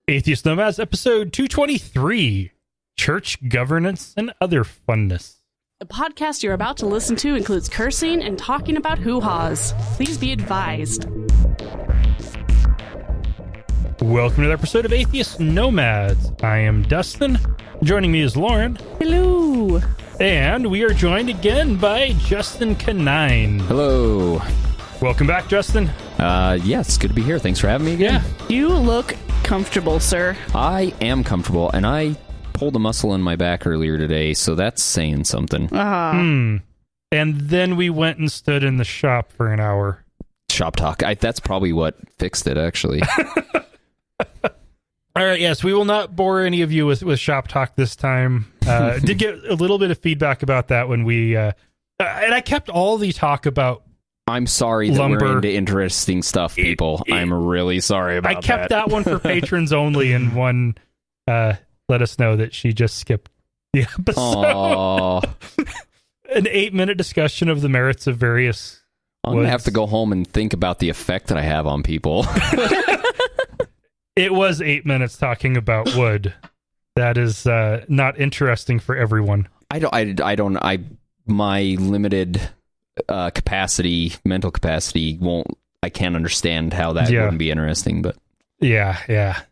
Atheist Nomads, episode 223, Church Governance and Other Funness. The podcast you're about to listen to includes cursing and talking about hoo-haws. Please be advised. Welcome to the episode of Atheist Nomads. I am Dustin. Joining me is Lauren. Hello. And we are joined again by Justin Canine. Hello. Welcome back, Justin. Yes, good to be here. Thanks for having me again. Yeah. You look comfortable, sir. I am comfortable, and I pulled a muscle in my back earlier today, so that's saying something. And then we went and stood in the shop for an hour. Shop talk. That's probably what fixed it, actually. All right, yes, we will not bore any of you with shop talk this time. Did get a little bit of feedback about that when we... and I kept all the talk about I'm sorry that lumber. we're into interesting stuff, people. I'm really sorry about that. I kept that one for patrons only, and one let us know that she just skipped the episode. An 8-minute discussion of the merits of various I'm going to have to go home and think about the effect that I have on people. It was 8 minutes talking about wood. That is not interesting for everyone. My limited mental capacity I can't understand how that wouldn't be interesting, but yeah.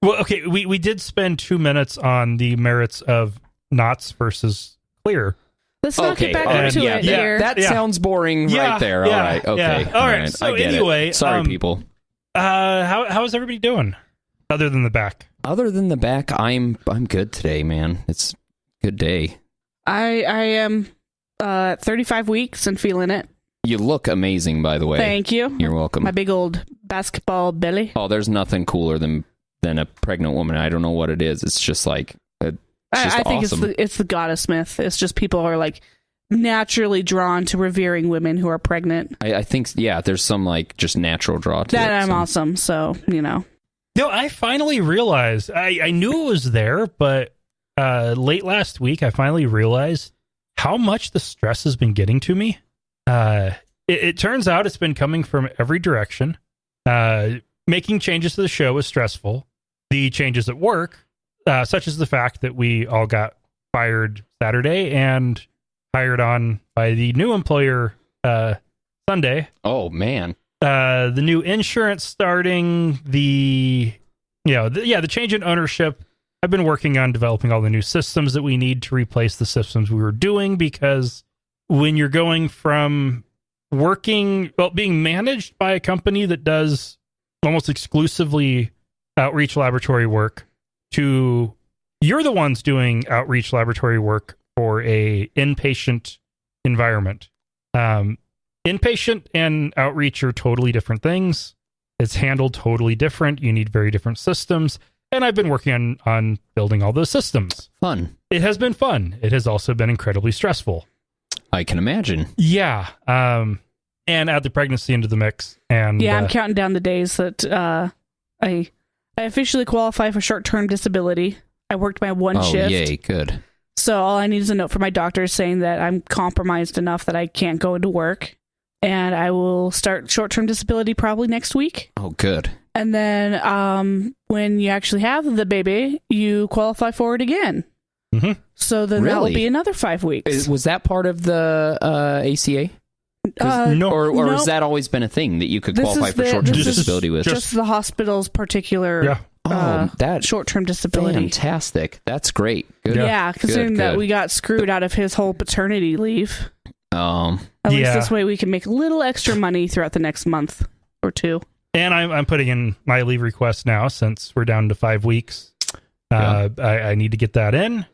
Well, okay, we did spend 2 minutes on the merits of knots versus clear. Let's not get back into it here. That sounds boring right there. All right, okay. Yeah. All right. So I get anyway, it. Sorry, people. How is everybody doing? Other than the back. Other than the back, I'm good today, man. It's a good day. I am 35 weeks and feeling it. You look amazing, by the way. Thank you. You're welcome. My big old basketball belly. Oh, there's nothing cooler than a pregnant woman. I don't know what it is. It's just like I think awesome. it's the goddess myth. It's just people are like naturally drawn to revering women who are pregnant. I think there's some like just natural draw to that. it. I'm awesome. So No, I finally realized, I knew it was there, but late last week, I finally realized how much the stress has been getting to me. It turns out it's been coming from every direction. Making changes to the show was stressful. The changes at work, such as the fact that we all got fired Saturday and hired on by the new employer Sunday. Oh, man. The new insurance starting, the change in ownership. I've been working on developing all the new systems that we need to replace the systems we were doing, because when you're going from being managed by a company that does almost exclusively outreach laboratory work to you're the ones doing outreach laboratory work for a inpatient environment. Inpatient and outreach are totally different things. It's handled totally different. You need very different systems. And I've been working on building all those systems. Fun. It has been fun. It has also been incredibly stressful. I can imagine. Yeah. And add the pregnancy into the mix. And I'm counting down the days that I officially qualify for short-term disability. I worked my one shift. Oh, yay, good. So all I need is a note from my doctor saying that I'm compromised enough that I can't go into work. And I will start short-term disability probably next week. Oh, good. And then when you actually have the baby, you qualify for it again. Mm-hmm. So then that will be another 5 weeks. Was that part of the ACA? No. Or has that always been a thing that you could qualify for short-term disability with? Just the hospital's particular that short-term disability. Fantastic. That's great. Good. Yeah, considering that we got screwed out of his whole paternity leave. At least this way we can make a little extra money throughout the next month or two. And I'm putting in my leave request now since we're down to 5 weeks. I need to get that in,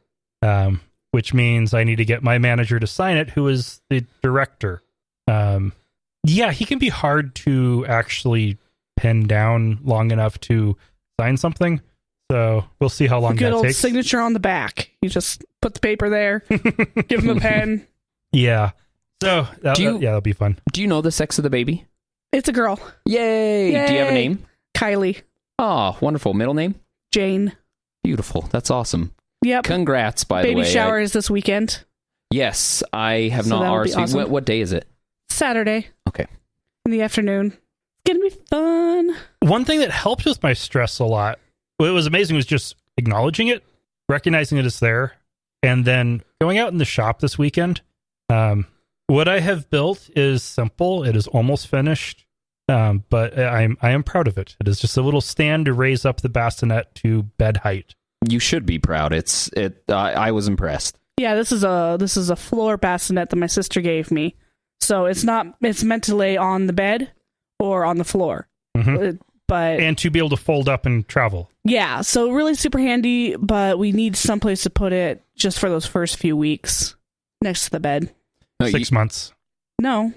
which means I need to get my manager to sign it, who is the director. He can be hard to actually pin down long enough to sign something. So we'll see how long that takes. Good old signature on the back. You just put the paper there, give him a pen. Yeah. So that'll be fun. Do you know the sex of the baby? It's a girl. Yay! Do you have a name? Kylie. Oh, wonderful. Middle name? Jane. Beautiful. That's awesome. Yep. Congrats, by the way. Baby shower is this weekend. Yes, I have not RSVP'd. Awesome. What day is it? Saturday. Okay. In the afternoon. It's going to be fun. One thing that helps with my stress a lot what was amazing was just acknowledging it, recognizing that it's there, and then going out in the shop this weekend. What I have built is simple. It is almost finished, but I am proud of it. It is just a little stand to raise up the bassinet to bed height. You should be proud. I was impressed. Yeah, this is a floor bassinet that my sister gave me. So it's meant to lay on the bed or on the floor. And to be able to fold up and travel. Yeah, so really super handy, but we need someplace to put it just for those first few weeks next to the bed. 6 months. No.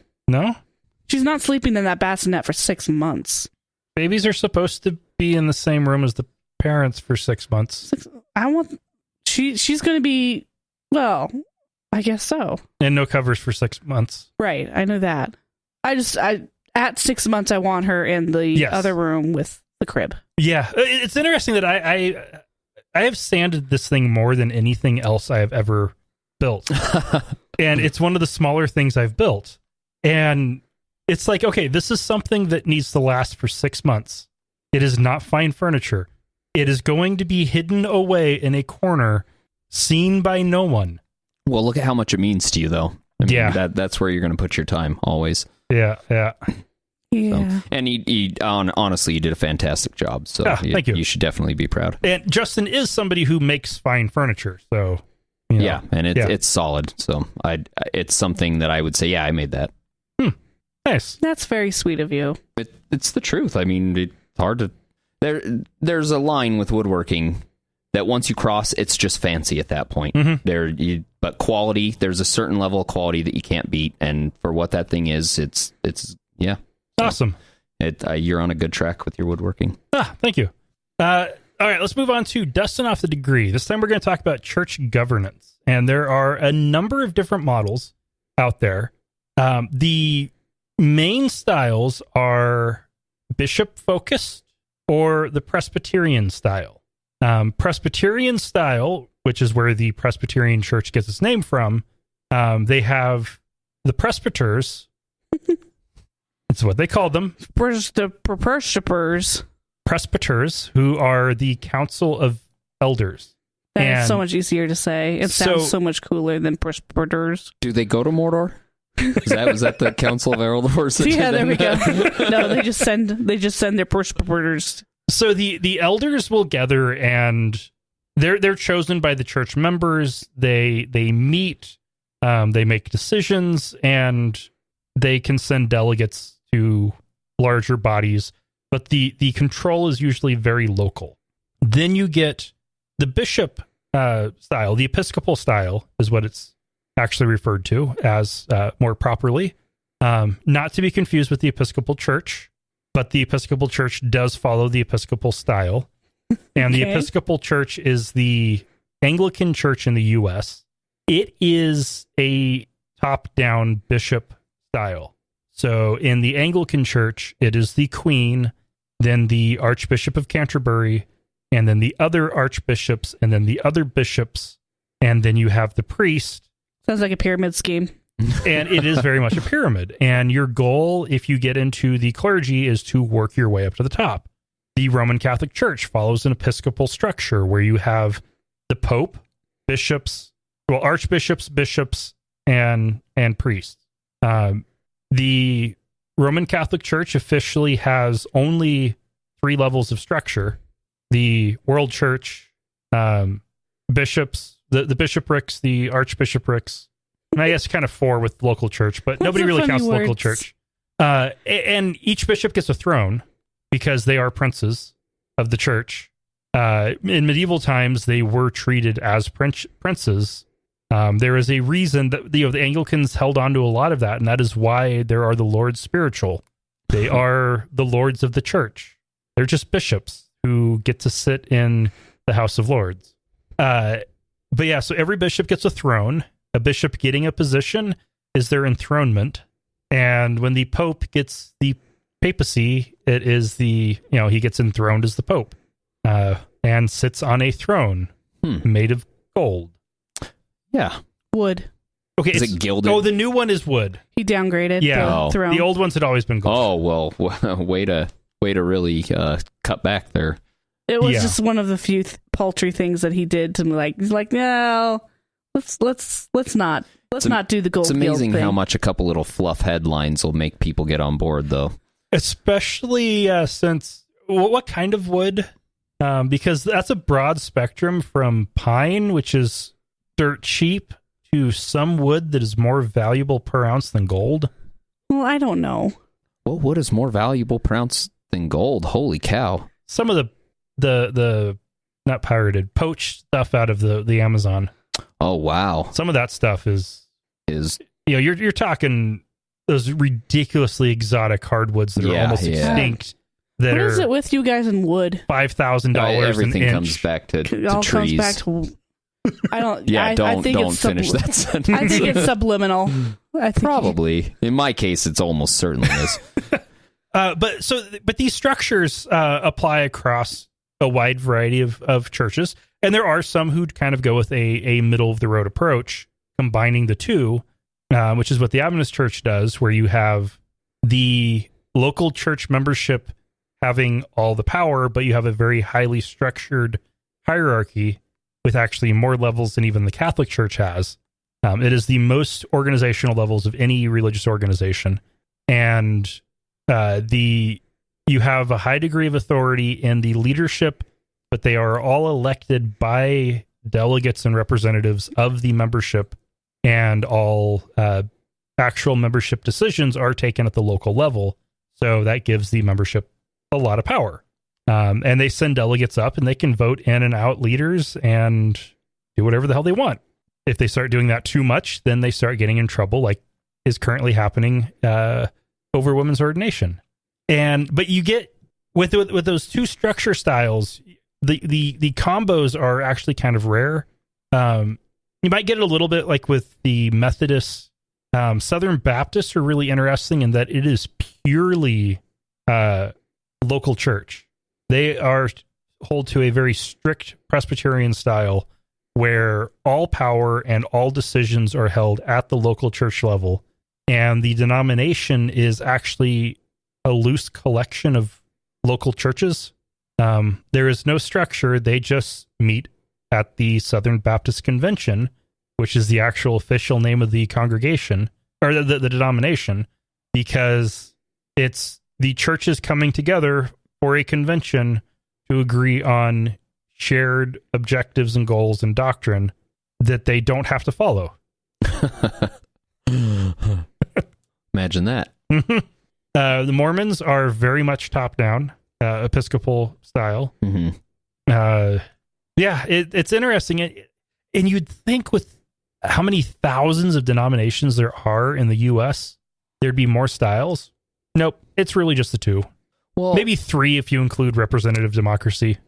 She's not sleeping in that bassinet for 6 months. Babies are supposed to be in the same room as the parents for 6 months. She's going to be, well, I guess so. And no covers for 6 months. Right, I know that. At 6 months, I want her in the other room with the crib. Yeah, it's interesting that I have sanded this thing more than anything else I have ever built. And it's one of the smaller things I've built. And it's like, okay, this is something that needs to last for 6 months. It is not fine furniture. It is going to be hidden away in a corner, seen by no one. Well, look at how much it means to you, though. I mean, that's where you're going to put your time, always. Yeah. Yeah. So, and honestly, you did a fantastic job. So thank you. You should definitely be proud. And Justin is somebody who makes fine furniture, so yeah, and it's solid. So it's something that I would say, I made that. Nice. That's very sweet of you. It's the truth. I mean, it's hard to. There's a line with woodworking that once you cross, it's just fancy at that point. But quality, there's a certain level of quality that you can't beat, and for what that thing is, it's awesome. You're on a good track with your woodworking. Thank you. All right, let's move on to dusting off the degree. This time we're going to talk about church governance, and there are a number of different models out there. The main styles are bishop focused or the Presbyterian style. Presbyterian style, which is where the Presbyterian Church gets its name from, they have the presbyters. That's what they call them. Presbyters, who are the council of elders. That's so much easier to say. It sounds so much cooler than presbyters. Do they go to Mordor? Was that the council of elders? Yeah, there we go. No, they just send their presbyters. So the elders will gather, and they're chosen by the church members. They meet, they make decisions, and they can send delegates to larger bodies. But the control is usually very local. Then you get the bishop style. The Episcopal style is what it's actually referred to as more properly. Not to be confused with the Episcopal Church, but the Episcopal Church does follow the Episcopal style. And the Episcopal Church is the Anglican Church in the U.S. It is a top-down bishop style. So in the Anglican Church, it is the Queen, then the Archbishop of Canterbury, and then the other archbishops, and then the other bishops, and then you have the priest. Sounds like a pyramid scheme. And it is very much a pyramid. And your goal, if you get into the clergy, is to work your way up to the top. The Roman Catholic Church follows an episcopal structure where you have the Pope, bishops, archbishops, bishops, and priests. The Roman Catholic Church officially has only 3 levels of structure. The World Church, bishops, the bishoprics, the archbishoprics, and I guess kind of 4 with local church, but nobody really counts local church. And each bishop gets a throne because they are princes of the church. In medieval times, they were treated as princes. There is a reason that the Anglicans held on to a lot of that, and that is why there are the Lords Spiritual. They are the lords of the church. They're just bishops who get to sit in the House of Lords. But yeah, so every bishop gets a throne. A bishop getting a position is their enthronement. And when the Pope gets the papacy, it is he gets enthroned as the Pope and sits on a throne made of gold. Yeah. Wood. Okay. Is it gilded? Oh, the new one is wood. He downgraded the throne. The old ones had always been gold. Oh, well, way to really cut back there. It was just one of the few paltry things that he did to me. Like, he's like, no, let's not do the gold. It's amazing thing. how much a couple little fluff headlines will make people get on board, though. Especially since what kind of wood? Because that's a broad spectrum from pine, which is dirt cheap, to some wood that is more valuable per ounce than gold. Well, I don't know. What wood is more valuable per ounce than gold? Holy cow! Some of the not pirated, poached stuff out of the Amazon. Oh wow! Some of that stuff is you're talking those ridiculously exotic hardwoods that are almost extinct. What is it with you guys in wood? $5,000. Everything comes back to trees. Comes back to. I don't. Yeah, I don't think finish that sentence. I think it's subliminal. Probably. In my case, it's almost certainly is. But these structures apply across a wide variety of churches, and there are some who kind of go with a middle of the road approach, combining the two, which is what the Adventist Church does, where you have the local church membership having all the power, but you have a very highly structured hierarchy with actually more levels than even the Catholic Church has. It is the most organizational levels of any religious organization, and you have a high degree of authority in the leadership, but they are all elected by delegates and representatives of the membership, and all actual membership decisions are taken at the local level. So that gives the membership a lot of power. And they send delegates up, and they can vote in and out leaders and do whatever the hell they want. If they start doing that too much, then they start getting in trouble, like is currently happening over women's ordination. But you get with those two structure styles, the combos are actually kind of rare. You might get it a little bit like with the Methodists. Southern Baptists are really interesting in that it is purely local church. They hold to a very strict Presbyterian style where all power and all decisions are held at the local church level, and the denomination is actually a loose collection of local churches. There is no structure. They just meet at the Southern Baptist Convention, which is the actual official name of the congregation, or the denomination, because it's the churches coming together for a convention to agree on shared objectives and goals and doctrine that they don't have to follow. Imagine that. The Mormons are very much top-down, Episcopal style. Mm-hmm. It's interesting. And you'd think with how many thousands of denominations there are in the U.S., there'd be more styles. Nope, it's really just the two. Well, maybe three if you include representative democracy.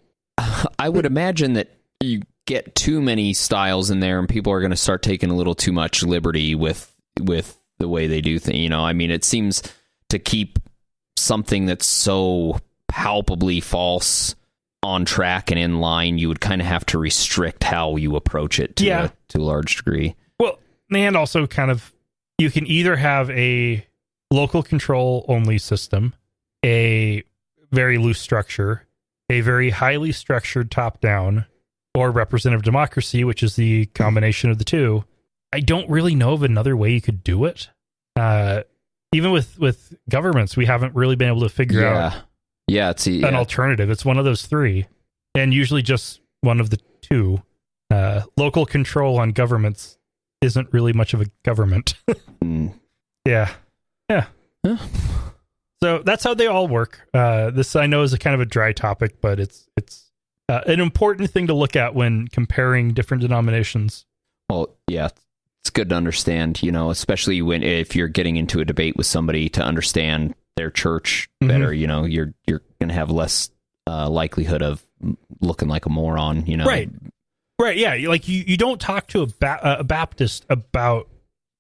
I would imagine that you get too many styles in there, and people are going to start taking a little too much liberty with the way they do things. I mean, it seems to keep something that's so palpably false on track and in line, you would kind of have to restrict how you approach it to a large degree. Well, and also kind of, you can either have a local control only system, a very loose structure, a very highly structured top-down, or representative democracy, which is the combination of the two. I don't really know of another way you could do it. Even with governments, we haven't really been able to figure out an alternative. It's one of those three, and usually just one of the two. Local control on governments isn't really much of a government. Yeah. Huh? So that's how they all work. This I know is a kind of a dry topic, but it's an important thing to look at when comparing different denominations. Well, yeah, it's good to understand, especially if you're getting into a debate with somebody, to understand their church better. Mm-hmm. You're going to have less likelihood of looking like a moron. Right. Yeah, like you don't talk to a Baptist about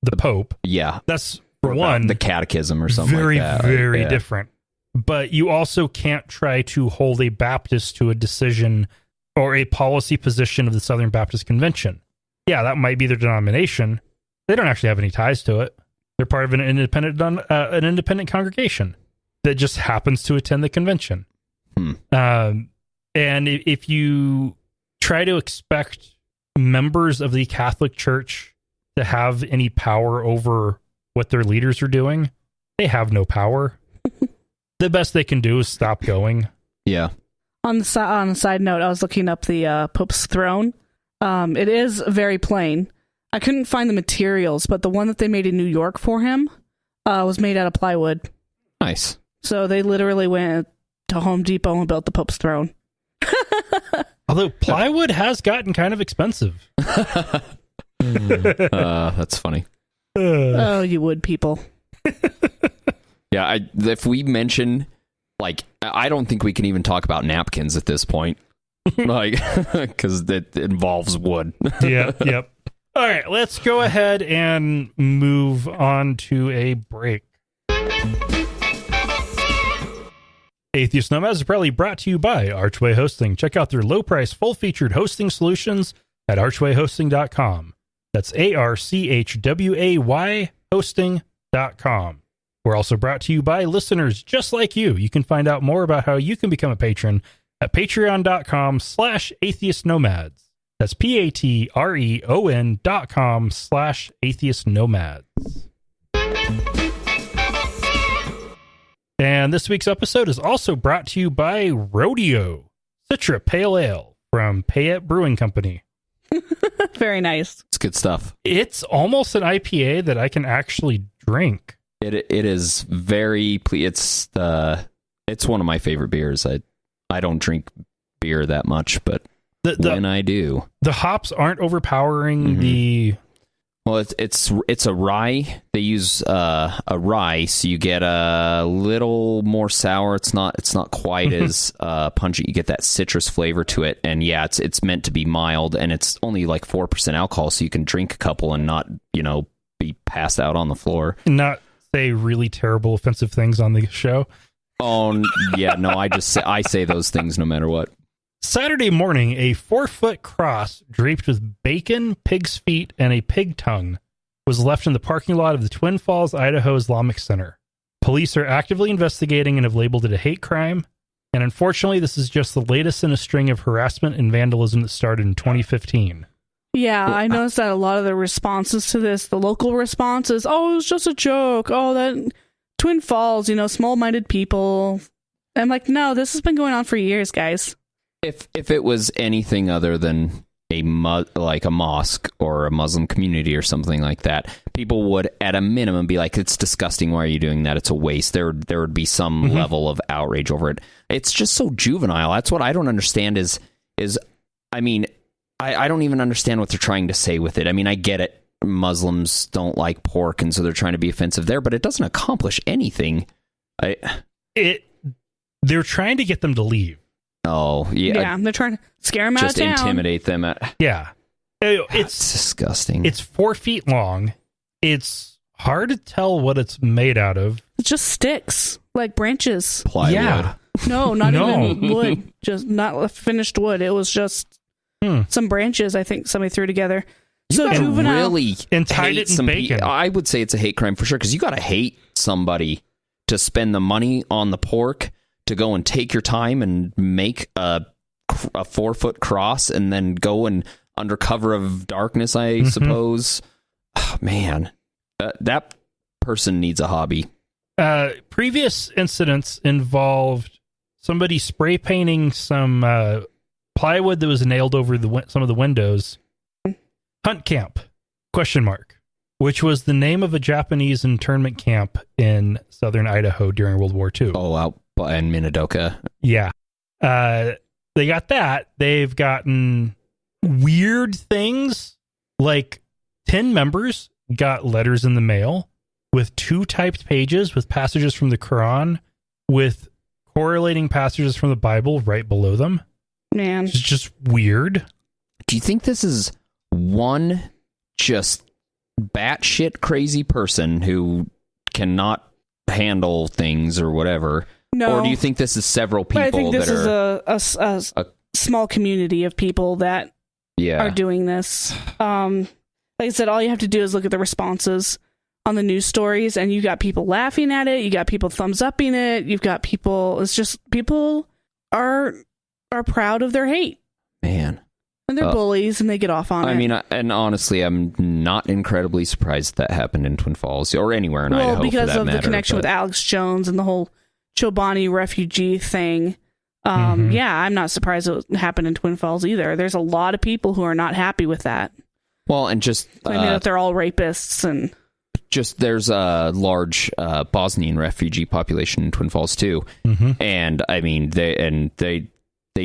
the Pope. Yeah, that's for one, the catechism or something very, like that. Very different. But you also can't try to hold a Baptist to a decision or a policy position of the Southern Baptist Convention. Yeah, that might be their denomination. They don't actually have any ties to it. They're part of an independent congregation that just happens to attend the convention. And And if you try to expect members of the Catholic Church to have any power over what their leaders are doing, they have no power. The best they can do is stop going. Yeah. On the side note, I was looking up the Pope's throne. It is very plain. I couldn't find the materials, but the one that they made in New York for him was made out of plywood. Nice. So they literally went to Home Depot and built the Pope's throne. Although plywood has gotten kind of expensive. That's funny. Oh, you would, people. Yeah, if we mention, like, I don't think we can even talk about napkins at this point. Like, because it involves wood. Yep. All right, let's go ahead and move on to a break. Atheist Nomads is proudly brought to you by Archway Hosting. Check out their low-price, full-featured hosting solutions at archwayhosting.com. That's ARCHWAY hosting.com. We're also brought to you by listeners just like you. You can find out more about how you can become a patron at patreon.com/atheistnomads. That's patreon.com/atheistnomads. And this week's episode is also brought to you by Rodeo Citra Pale Ale from Payette Brewing Company. Very nice. It's good stuff. It's almost an IPA that I can actually drink. It is very. It's one of my favorite beers. I don't drink beer that much, but when I do, the hops aren't overpowering. Mm-hmm. Well, it's a rye. They use a rye, so you get a little more sour. It's not quite as pungent. You get that citrus flavor to it, and yeah, it's meant to be mild, and it's only like 4% alcohol, so you can drink a couple and not be passed out on the floor. Not say really terrible, offensive things on the show. Oh yeah, no, I say those things no matter what. Saturday morning, a 4-foot cross draped with bacon, pig's feet, and a pig tongue was left in the parking lot of the Twin Falls, Idaho Islamic Center. Police are actively investigating and have labeled it a hate crime. And unfortunately, this is just the latest in a string of harassment and vandalism that started in 2015. Yeah, I noticed that a lot of the responses to this, the local response is, oh, it was just a joke. Oh, that Twin Falls, small-minded people. I'm like, no, this has been going on for years, guys. If it was anything other than like a mosque or a Muslim community or something like that, people would at a minimum be like, it's disgusting. Why are you doing that? It's a waste. There would be some level of outrage over it. It's just so juvenile. That's what I don't understand is I mean, I don't even understand what they're trying to say with it. I mean, I get it. Muslims don't like pork, and so they're trying to be offensive there, but it doesn't accomplish anything. They're trying to get them to leave. Oh, yeah. Yeah, they're trying to scare them out of town. Just intimidate them. Yeah. It's disgusting. It's 4 feet long. It's hard to tell what it's made out of. It's just sticks, like branches. Plywood. Yeah. No, not even wood. Just not finished wood. It was just some branches, I think somebody threw together. So juvenile. Really and tied it in bacon. I would say it's a hate crime for sure, because you got to hate somebody to spend the money on the pork to go and take your time and make a 4-foot cross and then go and under cover of darkness, I suppose. Oh, man, that person needs a hobby. Previous incidents involved somebody spray painting some plywood that was nailed over some of the windows. Hunt camp, ? Which was the name of a Japanese internment camp in southern Idaho during World War II. Oh, out in Minidoka. Yeah. They got that. They've gotten weird things, like 10 members got letters in the mail with 2 typed pages with passages from the Quran with correlating passages from the Bible right below them. Man. It's just weird. Do you think this is one just batshit crazy person who cannot handle things or whatever? No. Or do you think this is several people I think this that is a small community of people that are doing this. Like I said, all you have to do is look at the responses on the news stories, and you got people laughing at it. You got people thumbs upping it. You've got people. It's just people are are proud of their hate. Man. And they're bullies, and they get off on it. I mean, and honestly, I'm not incredibly surprised that happened in Twin Falls or anywhere in Idaho. Because for that of matter, the connection with Alex Jones and the whole Chobani refugee thing. Yeah, I'm not surprised it happened in Twin Falls either. There's a lot of people who are not happy with that. Well, and just I mean that they're all rapists and just there's a large Bosnian refugee population in Twin Falls too, and I mean they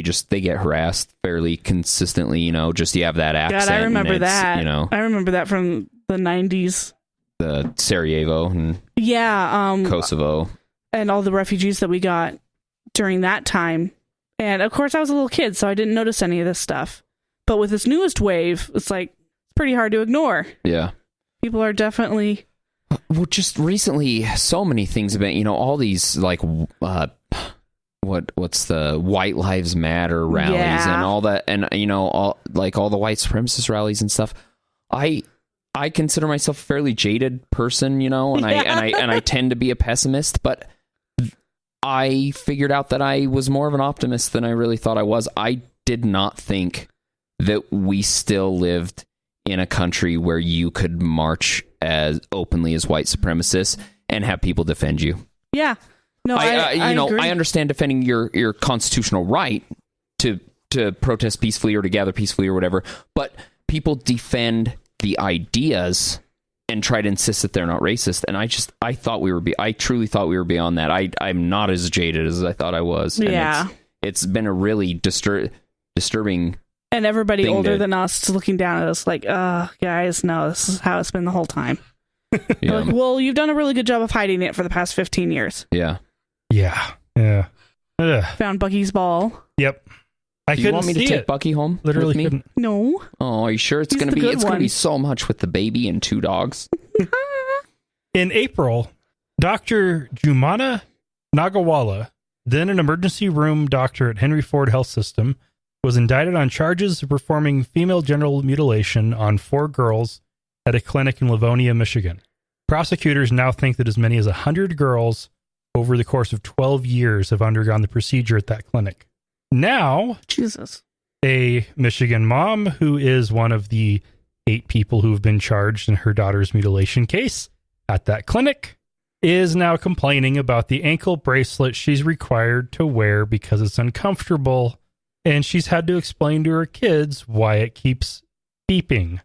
get harassed fairly consistently. You know, just you have that accent. God, I remember that. You know, I remember that from the 90s. The Sarajevo and Kosovo and all the refugees that we got during that time. And of course, I was a little kid, so I didn't notice any of this stuff. But with this newest wave, it's like it's pretty hard to ignore. Yeah, people are definitely. Well, just recently, so many things have been, you know, all these like what's the White Lives Matter rallies and all that, and you know, all the white supremacist rallies and stuff. I consider myself a fairly jaded person, you know, and I tend to be a pessimist, but I figured out that I was more of an optimist than I really thought I was. I did not think that we still lived in a country where you could march as openly as white supremacists and have people defend you. Yeah. No, I agree. I understand defending your constitutional right to protest peacefully or to gather peacefully or whatever, but people defend the ideas and try to insist that they're not racist. And I truly thought we were beyond that. I'm not as jaded as I thought I was. Yeah. And it's been a really disturbing. And everybody older than us looking down at us like, guys, no, this is how it's been the whole time. Yeah. Like, well, you've done a really good job of hiding it for the past 15 years. Yeah. Yeah. Yeah. Ugh. Found Bucky's ball. Yep. Do you want me to take Bucky home? Literally with me? couldn't. No. Oh, are you sure it's gonna be so much with the baby and 2 dogs? In April, Dr. Jumana Nagawala, then an emergency room doctor at Henry Ford Health System, was indicted on charges of performing female genital mutilation on 4 girls at a clinic in Livonia, Michigan. Prosecutors now think that as many as 100 girls over the course of 12 years have undergone the procedure at that clinic. Now, Jesus, a Michigan mom who is one of the 8 people who have been charged in her daughter's mutilation case at that clinic is now complaining about the ankle bracelet she's required to wear because it's uncomfortable, and she's had to explain to her kids why it keeps beeping.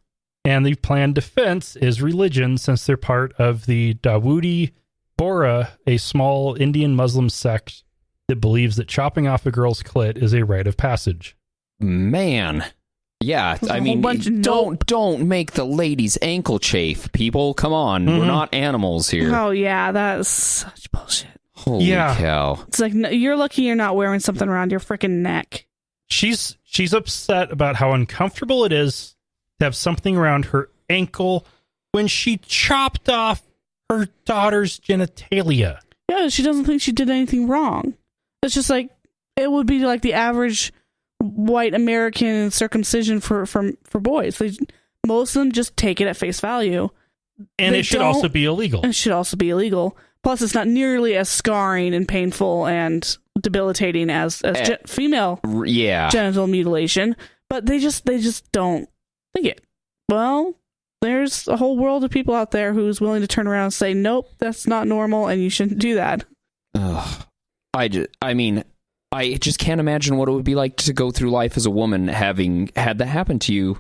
And the planned defense is religion, since they're part of the Dawoodi Bohra, a small Indian Muslim sect that believes that chopping off a girl's clit is a rite of passage. Man. Yeah, I mean, don't make the ladies ankle chafe, people. Come on, we're not animals here. Oh, yeah, that's such bullshit. Holy cow. It's like, you're lucky you're not wearing something around your freaking neck. She's upset about how uncomfortable it is to have something around her ankle when she chopped off her daughter's genitalia. Yeah, she doesn't think she did anything wrong. It's just like, it would be like the average white American circumcision for boys. Most of them just take it at face value. And it should also be illegal. It should also be illegal. Plus, it's not nearly as scarring and painful and debilitating as female genital mutilation. But they just don't think it. Well, there's a whole world of people out there who's willing to turn around and say, nope, that's not normal and you shouldn't do that. I just can't imagine what it would be like to go through life as a woman having had that happen to you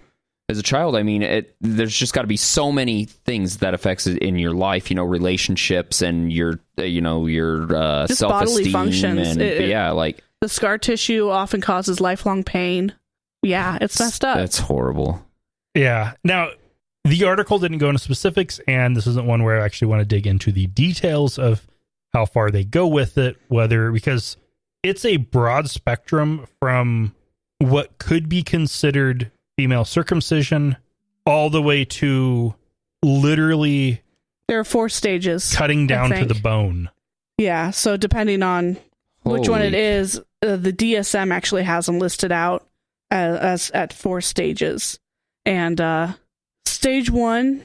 as a child. I mean, there's just got to be so many things that affects it in your life, you know, relationships and your just self-esteem. Bodily functions. And like the scar tissue often causes lifelong pain. Yeah, it's messed up. That's horrible. Yeah. Now, the article didn't go into specifics, and this isn't one where I actually want to dig into the details of how far they go with it, because it's a broad spectrum from what could be considered female circumcision all the way to literally there are 4 stages cutting down to the bone. Yeah, so depending on which one it is, the DSM actually has them listed out as at 4 stages. And stage 1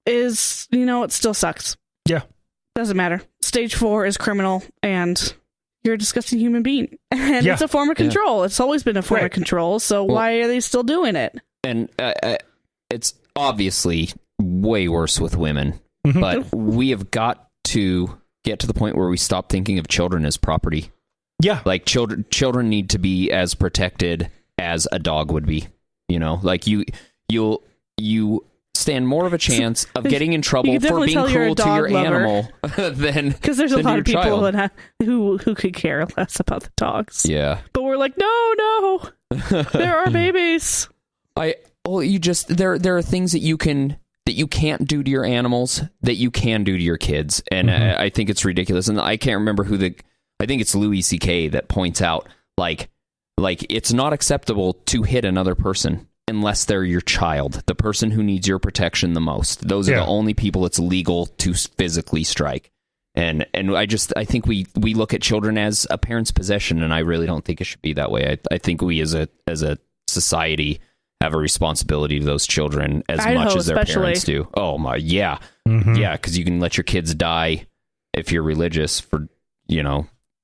is, it still sucks. Yeah. Doesn't matter. Stage 4 is criminal, and you're a disgusting human being. And it's a form of control. It's always been a form of control. So why are they still doing it? And it's obviously way worse with women. But we have got to get to the point where we stop thinking of children as property. Yeah. Like children need to be as protected as a dog would be. You know, like you'll stand more of a chance of getting in trouble for being cruel to your animal than because there's a lot of people who could care less about the dogs. Yeah. But we're like, no, there are babies. There are things that you can't do to your animals that you can do to your kids, and I think it's ridiculous. And I can't remember I think it's Louis C.K. that points out like it's not acceptable to hit another person unless they're your child, the person who needs your protection the most. Those are the only people it's legal to physically strike. And I think we look at children as a parent's possession, and I really don't think it should be that way. I think we as a society have a responsibility to those children as much as their parents do. Oh my, yeah. Yeah, because you can let your kids die if you're religious for,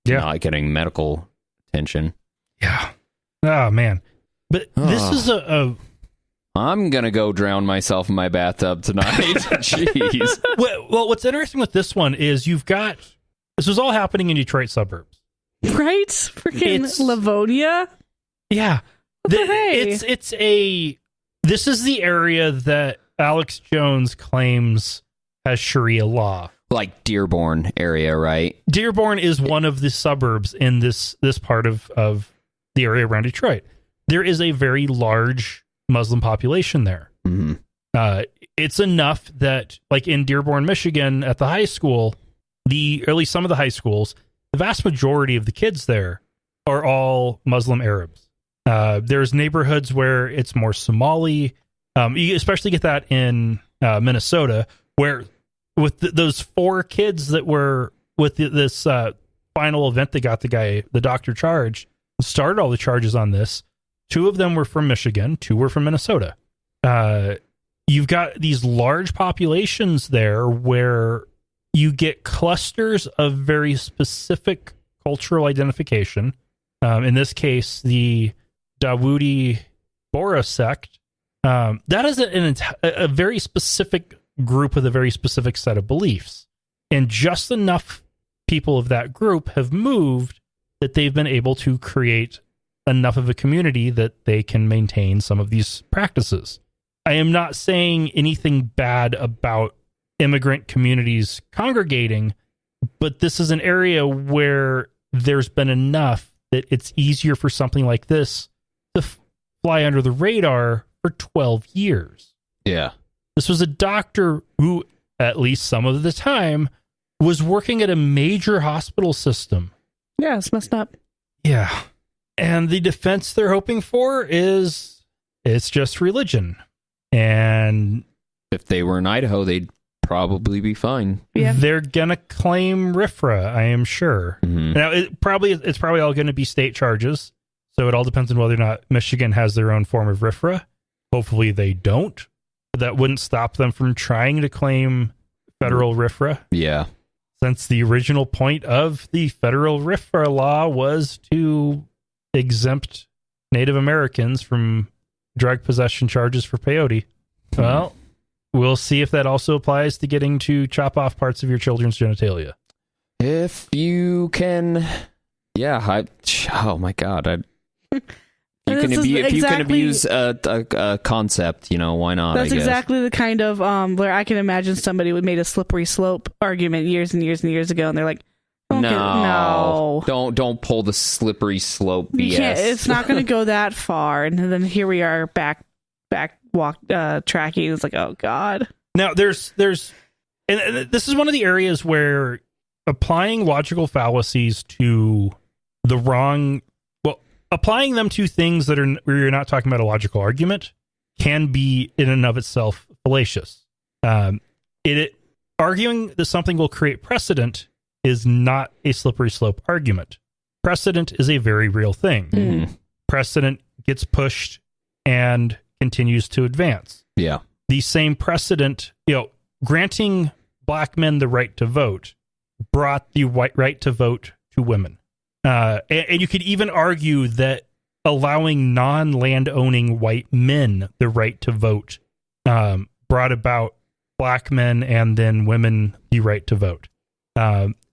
not getting medical attention. Yeah. Oh, man. But this is I'm going to go drown myself in my bathtub tonight. Jeez. Well, what's interesting with this one is this was all happening in Detroit suburbs. Right? Freaking Livonia? Yeah. This is the area that Alex Jones claims has Sharia law. Like Dearborn area, right? Dearborn is one of the suburbs in this part of the area around Detroit. There is a very large Muslim population there. It's enough that, like in Dearborn, Michigan, at the high school, or at least some of the high schools, the vast majority of the kids there are all Muslim Arabs. There's neighborhoods where it's more Somali. You especially get that in Minnesota, where with those 4 kids that were with this final event that got the doctor charged, started all the charges on this. 2 of them were from Michigan, 2 were from Minnesota. You've got these large populations there where you get clusters of very specific cultural identification. In this case, the Dawoodi Bohra sect. That is a very specific group with a very specific set of beliefs. And just enough people of that group have moved that they've been able to create enough of a community that they can maintain some of these practices. I am not saying anything bad about immigrant communities congregating, but this is an area where there's been enough that it's easier for something like this to fly under the radar for 12 years. Yeah. This was a doctor who, at least some of the time, was working at a major hospital system. Yeah, it's messed up. Yeah. And the defense they're hoping for is it's just religion. And if they were in Idaho, they'd probably be fine. Yeah. They're going to claim RFRA, I am sure. Now, it's probably all going to be state charges. So it all depends on whether or not Michigan has their own form of RFRA. Hopefully they don't. That wouldn't stop them from trying to claim federal RFRA. Yeah. Since the original point of the federal RFRA law was to exempt Native Americans from drug possession charges for peyote. Well, we'll see if that also applies to getting to chop off parts of your children's genitalia. If you can, oh my God, if you can abuse a concept, why not? That's I guess. exactly the kind of where I can imagine somebody would made a slippery slope argument years and years and years ago, and they're like, no, don't pull the slippery slope BS. It's not going to go that far, and then here we are back walk tracking. It's like, oh God. Now there's and this is one of the areas where applying logical fallacies to the wrong. Applying them to things that are where you're not talking about a logical argument can be in and of itself fallacious. Arguing that something will create precedent is not a slippery slope argument. Precedent is a very real thing. Mm-hmm. Precedent gets pushed and continues to advance. Yeah. The same precedent, granting black men the right to vote brought the right to vote to women. And you could even argue that allowing non-land-owning white men the right to vote brought about black men and then women the right to vote.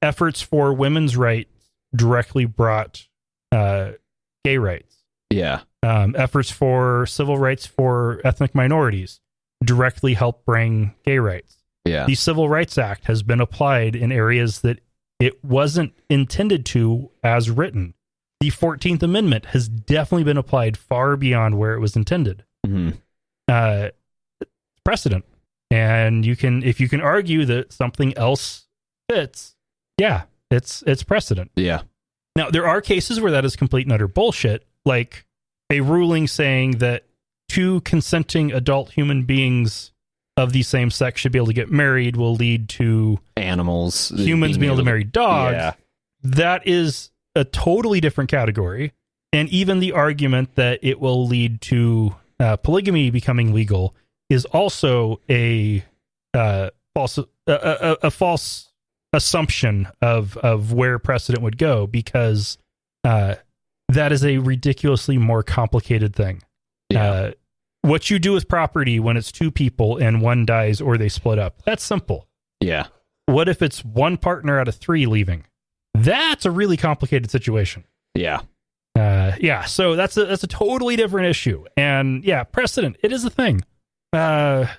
Efforts for women's rights directly brought gay rights. Yeah. Efforts for civil rights for ethnic minorities directly help bring gay rights. Yeah. The Civil Rights Act has been applied in areas that it wasn't intended to as written. The 14th Amendment has definitely been applied far beyond where it was intended. Mm-hmm. Precedent. And if you can argue that something else fits, yeah, it's precedent. Yeah. Now, there are cases where that is complete and utter bullshit, like a ruling saying that two consenting adult human beings of the same sex should be able to get married will lead to humans being able to marry dogs. Yeah. That is a totally different category. And even the argument that it will lead to polygamy becoming legal is also a false assumption of where precedent would go, because that is a ridiculously more complicated thing. Yeah. What you do with property when it's two people and one dies or they split up, that's simple. Yeah. What if it's one partner out of three leaving? That's a really complicated situation. Yeah. So that's a totally different issue. And yeah, precedent, it is a thing. But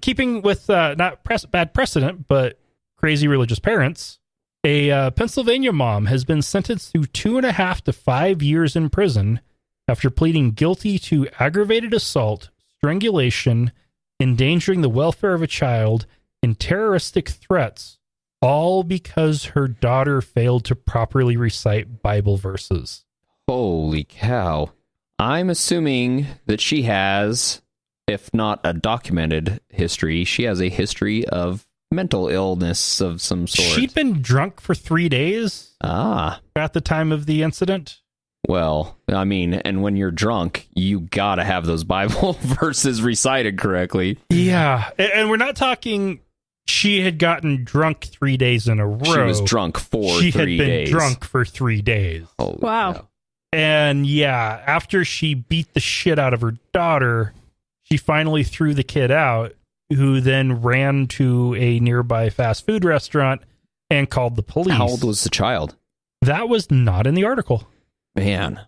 keeping with not bad precedent, but crazy religious parents, a Pennsylvania mom has been sentenced to 2.5 to 5 years in prison after pleading guilty to aggravated assault, strangulation, endangering the welfare of a child, and terroristic threats, all because her daughter failed to properly recite Bible verses. Holy cow. I'm assuming that she has, if not a documented history, she has a history of mental illness of some sort. She'd been drunk for 3 days at the time of the incident. Well, I mean, and when you're drunk, you gotta have those Bible verses recited correctly. Yeah, and we're not talking she had gotten drunk 3 days in a row. She was drunk for 3 days. She had been drunk for 3 days. Holy wow. cow. And yeah, after she beat the shit out of her daughter, she finally threw the kid out, who then ran to a nearby fast food restaurant and called the police. How old was the child? That was not in the article. Man,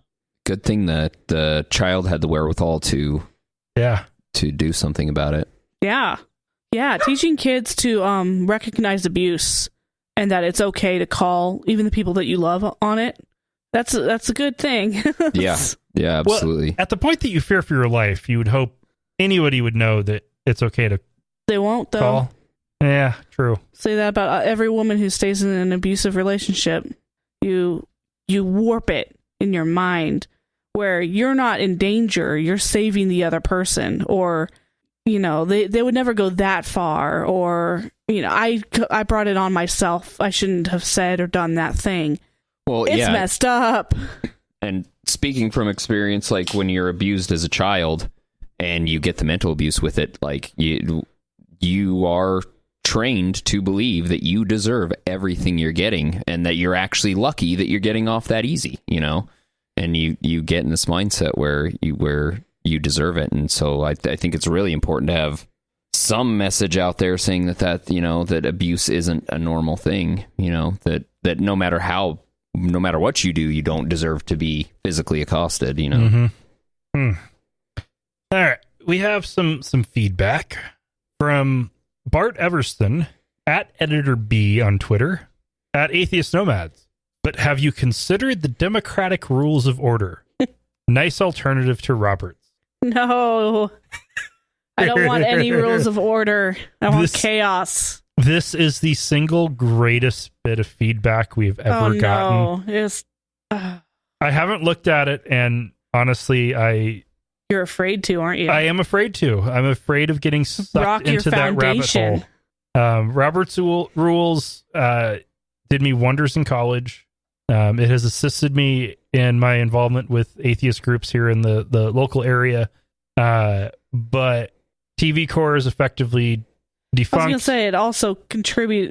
good thing that the child had the wherewithal to do something about it. Yeah. Yeah, teaching kids to recognize abuse and that it's okay to call even the people that you love on it. That's a good thing. Yeah, absolutely. Well, at the point that you fear for your life, you would hope anybody would know that it's okay to They won't, though. call. Yeah, true. Say that about every woman who stays in an abusive relationship. You warp it in your mind where you're not in danger, you're saving the other person, or they would never go that far, or I brought it on myself, I shouldn't have said or done that thing. Well, it's messed up. And speaking from experience, like when you're abused as a child and you get the mental abuse with it, like you are trained to believe that you deserve everything you're getting and that you're actually lucky that you're getting off that easy, and you get in this mindset where you deserve it. And so I think it's really important to have some message out there saying that abuse isn't a normal thing, that no matter what you do, you don't deserve to be physically accosted, Mm-hmm. All right. We have some feedback from Bart Everston at Editor B on Twitter, at Atheist Nomads. But have you considered the democratic rules of order? Nice alternative to Roberts. No. I don't want any rules of order. I want chaos. This is the single greatest bit of feedback we've ever gotten. It's, I haven't looked at it, and honestly, You're afraid to, aren't you? I am afraid to. I'm afraid of getting sucked into that rabbit hole. Robert's rules did me wonders in college. It has assisted me in my involvement with atheist groups here in the local area. But TV Corps is effectively defunct. I was going to say it also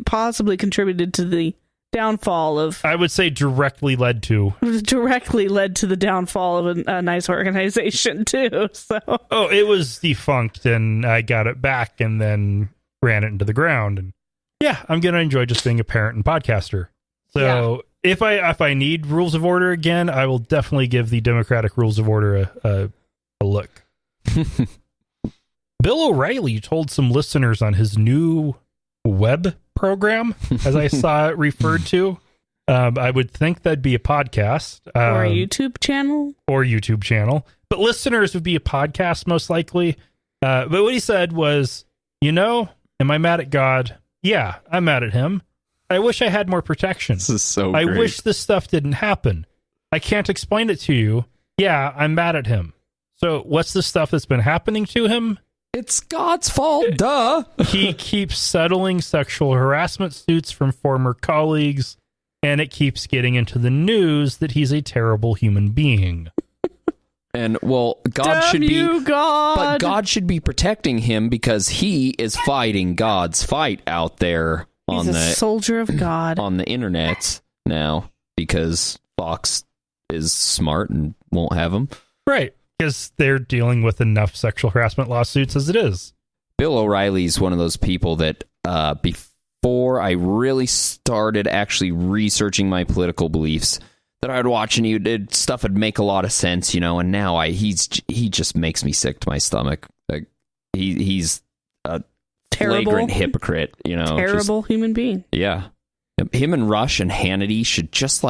possibly contributed to the downfall of... I would say directly led to the downfall of a nice organization, too. So. Oh, it was defunct, and I got it back and then ran it into the ground. And yeah, I'm going to enjoy just being a parent and podcaster. So if I need rules of order again, I will definitely give the Democratic rules of order a look. Bill O'Reilly told some listeners on his new web program, as I saw it referred to. I would think that'd be a podcast. Or a YouTube channel. But listeners would be a podcast, most likely. But what he said was, am I mad at God? Yeah, I'm mad at him. I wish I had more protection. This is so I great. wish this stuff didn't happen. I can't explain it to you. Yeah, I'm mad at him. So what's the stuff that's been happening to him? It's God's fault, duh. He keeps settling sexual harassment suits from former colleagues, and it keeps getting into the news that he's a terrible human being. And God but God should be protecting him because he is fighting God's fight out there He's a soldier of God on the internet now because Fox is smart and won't have him. Right. Because they're dealing with enough sexual harassment lawsuits as it is. Bill O'Reilly's one of those people that before I really started actually researching my political beliefs, that I'd watch and stuff would make a lot of sense, and now he just makes me sick to my stomach. Like he's a flagrant hypocrite, Terrible human being. Yeah. Him and Rush and Hannity should just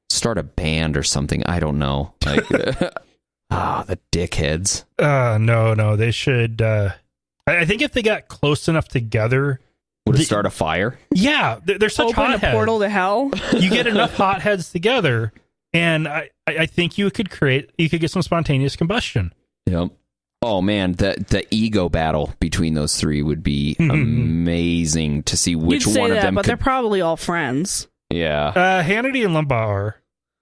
start a band or something. I don't know. The dickheads. No, they should. I think if they got close enough together, would it start a fire? Yeah, they're such Open hotheads. a portal to hell. You get enough hotheads together, and I think you could get some spontaneous combustion. Yep. Oh man, the ego battle between those three would be amazing to see which You'd say one of that, them. But they're probably all friends. Yeah. Hannity and Limbaugh are.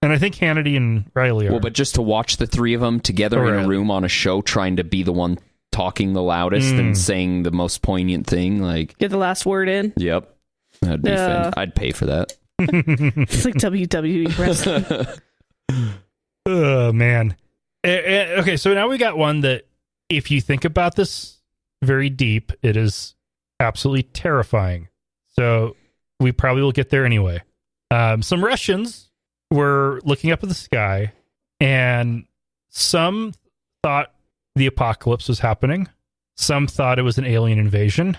And I think Hannity and Riley are. Well, but just to watch the three of them together in a room on a show trying to be the one talking the loudest and saying the most poignant thing, get the last word in. Yep. That'd be fun. I'd pay for that. It's like WWE wrestling. Oh, man. Okay, so now we got one that, if you think about this very deep, it is absolutely terrifying. So we probably will get there anyway. Some Russians were looking up at the sky, and some thought the apocalypse was happening. Some thought it was an alien invasion.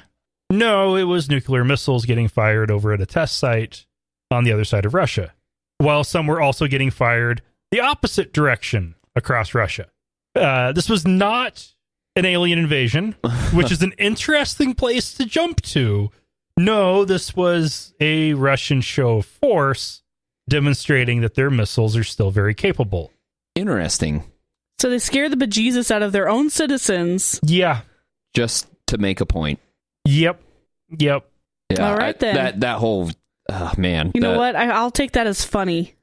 No, it was nuclear missiles getting fired over at a test site on the other side of Russia, while some were also getting fired the opposite direction across Russia. This was not an alien invasion, which is an interesting place to jump to. No, this was a Russian show of force demonstrating that their missiles are still very capable. Interesting. So they scare the bejesus out of their own citizens. Yeah. Just to make a point. Yep. Yeah. All right, then. That whole... man. You know what? I'll take that as funny.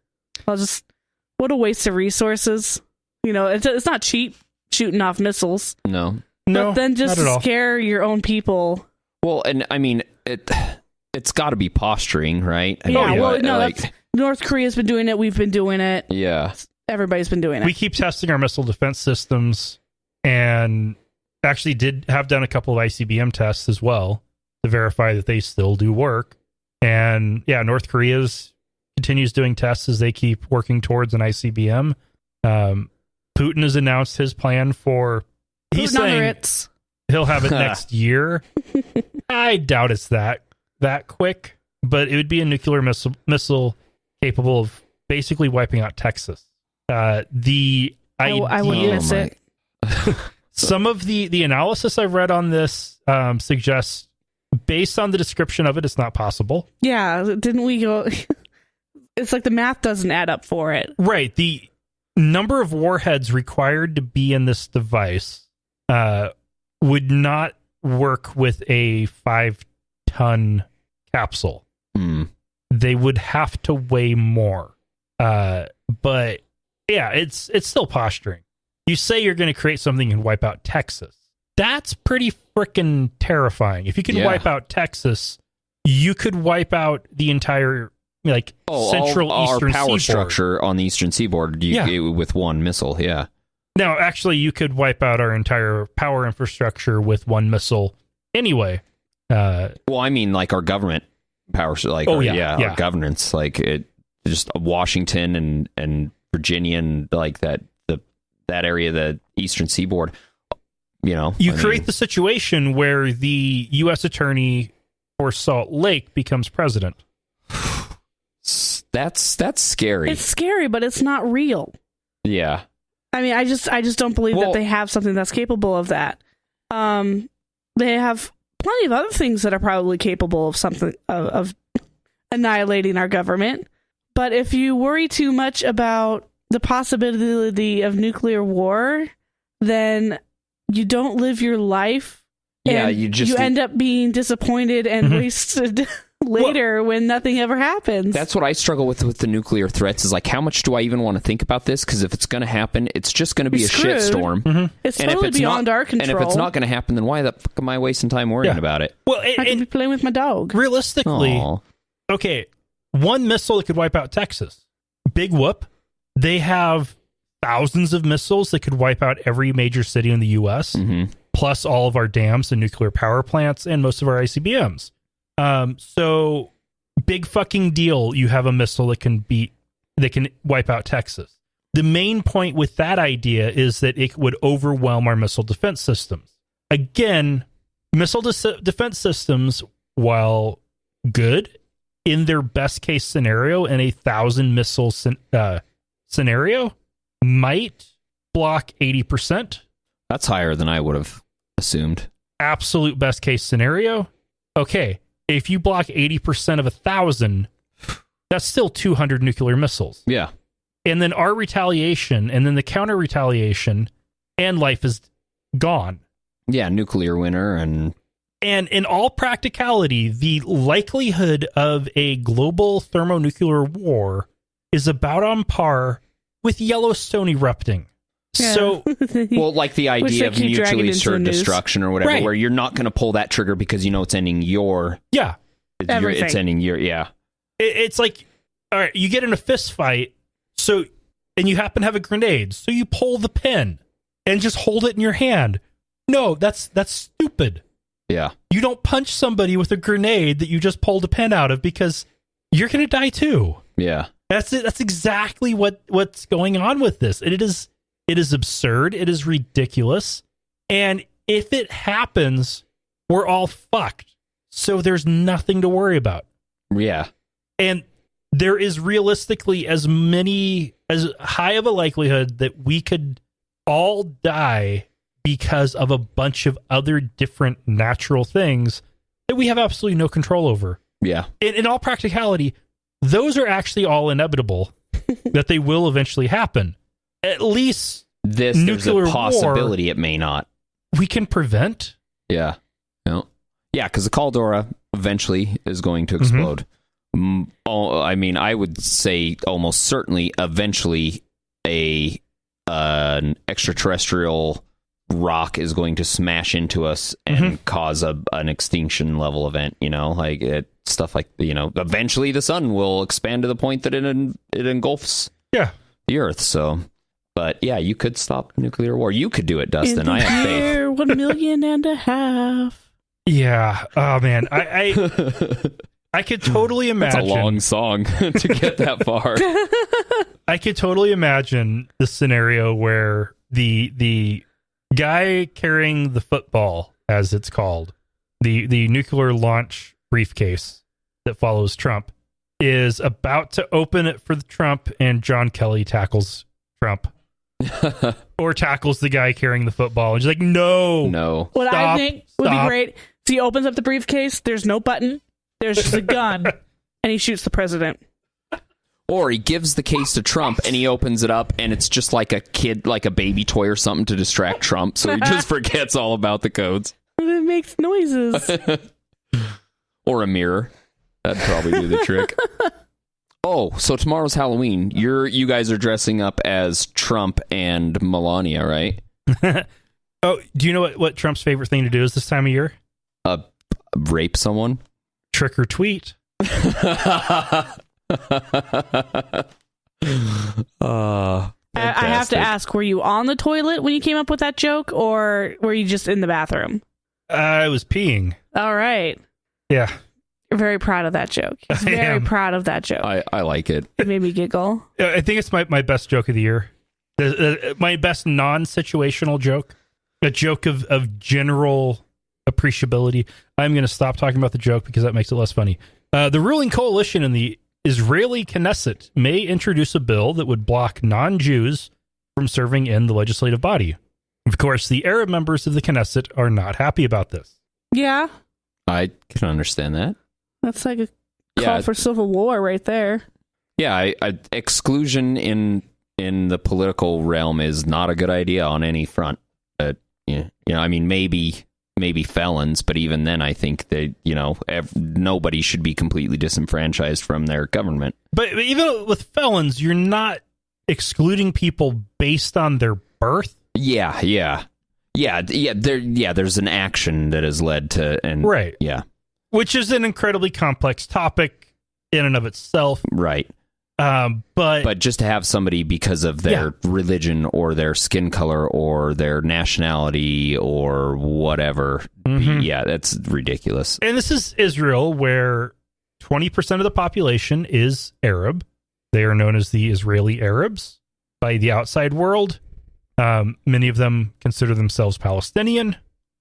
What a waste of resources. It's not cheap shooting off missiles. No. But then just scare your own people. Well, and I mean, it's got to be posturing, right? That's North Korea's been doing it. We've been doing it. Yeah. Everybody's been doing it. We keep testing our missile defense systems, and actually have done a couple of ICBM tests as well to verify that they still do work. And yeah, North Korea's continues doing tests as they keep working towards an ICBM. Putin has announced his plan for... He's saying he'll have it next year. I doubt it's that quick, but it would be a nuclear missile capable of basically wiping out Texas. I wouldn't miss it. Some of the analysis I've read on this suggests, based on the description of it, it's not possible. Yeah, didn't we go... It's like the math doesn't add up for it. Right. The number of warheads required to be in this device would not work with a 5-ton capsule. They would have to weigh more. But yeah, it's still posturing. You say you're going to create something and wipe out Texas. That's pretty freaking terrifying. If you can wipe out Texas, you could wipe out the entire like central eastern our power seaboard. structure on the eastern seaboard with one missile. Yeah. Now, actually, you could wipe out our entire power infrastructure with one missile anyway. Well, I mean, like our government power, like our governance, like it just Washington and Virginia and like that area, the eastern seaboard. You create the situation where the U.S. attorney for Salt Lake becomes president. That's scary. It's scary, but it's not real. Yeah. I mean, I just don't believe that they have something that's capable of that. They have plenty of other things that are probably capable of something of annihilating our government. But if you worry too much about the possibility of nuclear war, then you don't live your life. Yeah, you end up being disappointed and wasted later when nothing ever happens. That's what I struggle with the nuclear threats, is like, how much do I even want to think about this? Because if it's going to happen, it's just going to be a shitstorm. It's totally beyond our control. And if it's not going to happen, then why the fuck am I wasting time worrying about it? Well, I could be playing with my dog. Realistically, okay, one missile that could wipe out Texas. Big whoop. They have thousands of missiles that could wipe out every major city in the U.S., plus all of our dams and nuclear power plants and most of our ICBMs. So big fucking deal. You have a missile that can wipe out Texas. The main point with that idea is that it would overwhelm our missile defense systems. Again, missile defense systems, while good in their best case scenario, in a 1,000 missile scenario, might block 80%. That's higher than I would have assumed. Absolute best case scenario. Okay. If you block 80% of 1,000, that's still 200 nuclear missiles. Yeah. And then our retaliation, and then the counter retaliation, and life is gone. Yeah, nuclear winter. And in all practicality, the likelihood of a global thermonuclear war is about on par with Yellowstone erupting. Yeah. So, well, like the idea of mutually assured destruction or whatever, where you're not going to pull that trigger because you know it's ending it's ending your, It's like, all right, you get in a fist fight, and you happen to have a grenade, so you pull the pin and just hold it in your hand. No, that's stupid. Yeah. You don't punch somebody with a grenade that you just pulled a pin out of, because you're going to die too. Yeah. That's it. That's exactly what's going on with this. It is absurd. It is ridiculous. And if it happens, we're all fucked. So there's nothing to worry about. Yeah. And there is realistically as high of a likelihood that we could all die because of a bunch of other different natural things that we have absolutely no control over. Yeah. In all practicality, those are actually all inevitable, that they will eventually happen. At least there's a possibility war, it may not. We can prevent. Yeah. No. Yeah, because the Caldera eventually is going to explode. I mean, I would say almost certainly eventually an extraterrestrial rock is going to smash into us and cause an extinction level event, stuff like, eventually the sun will expand to the point that it engulfs the earth. So, but yeah, you could stop nuclear war. You could do it, Dustin. I have faith. 1.5 million. Yeah. Oh man. I could totally imagine. That's a long song to get that far. I could totally imagine the scenario where the guy carrying the football, as it's called, the nuclear launch briefcase that follows Trump, is about to open it for Trump, and John Kelly tackles Trump. Or tackles the guy carrying the football, and she's like, no. What I think would be great, so he opens up the briefcase, there's no button, there's just a gun, and he shoots the president. Or he gives the case to Trump and he opens it up and it's just like a kid, like a baby toy or something to distract Trump. So he just forgets all about the codes. It makes noises. Or a mirror. That'd probably do the trick. Oh, so tomorrow's Halloween. You guys are dressing up as Trump and Melania, right? Oh, do you know what Trump's favorite thing to do is this time of year? Rape someone? Trick or tweet. I have to ask, were you on the toilet when you came up with that joke, or were you just in the bathroom? I was peeing. All right. Yeah. You're very proud of that joke. He's very proud of that joke. I like it. It made me giggle. I think it's my best joke of the year. My best non-situational joke. A joke of general appreciability. I'm going to stop talking about the joke because that makes it less funny. The ruling coalition in the Israeli Knesset may introduce a bill that would block non-Jews from serving in the legislative body. Of course, the Arab members of the Knesset are not happy about this. Yeah. I can understand that. That's like a call for civil war right there. Yeah, exclusion in the political realm is not a good idea on any front. I mean, maybe felons, but even then, I think that nobody should be completely disenfranchised from their government. But even with felons, you're not excluding people based on their birth. Yeah. There's an action that has led to, and right. Yeah, which is an incredibly complex topic in and of itself. Right. But just to have somebody because of their religion or their skin color or their nationality or whatever, that's ridiculous. And this is Israel, where 20% of the population is Arab. They are known as the Israeli Arabs by the outside world. Many of them consider themselves Palestinian.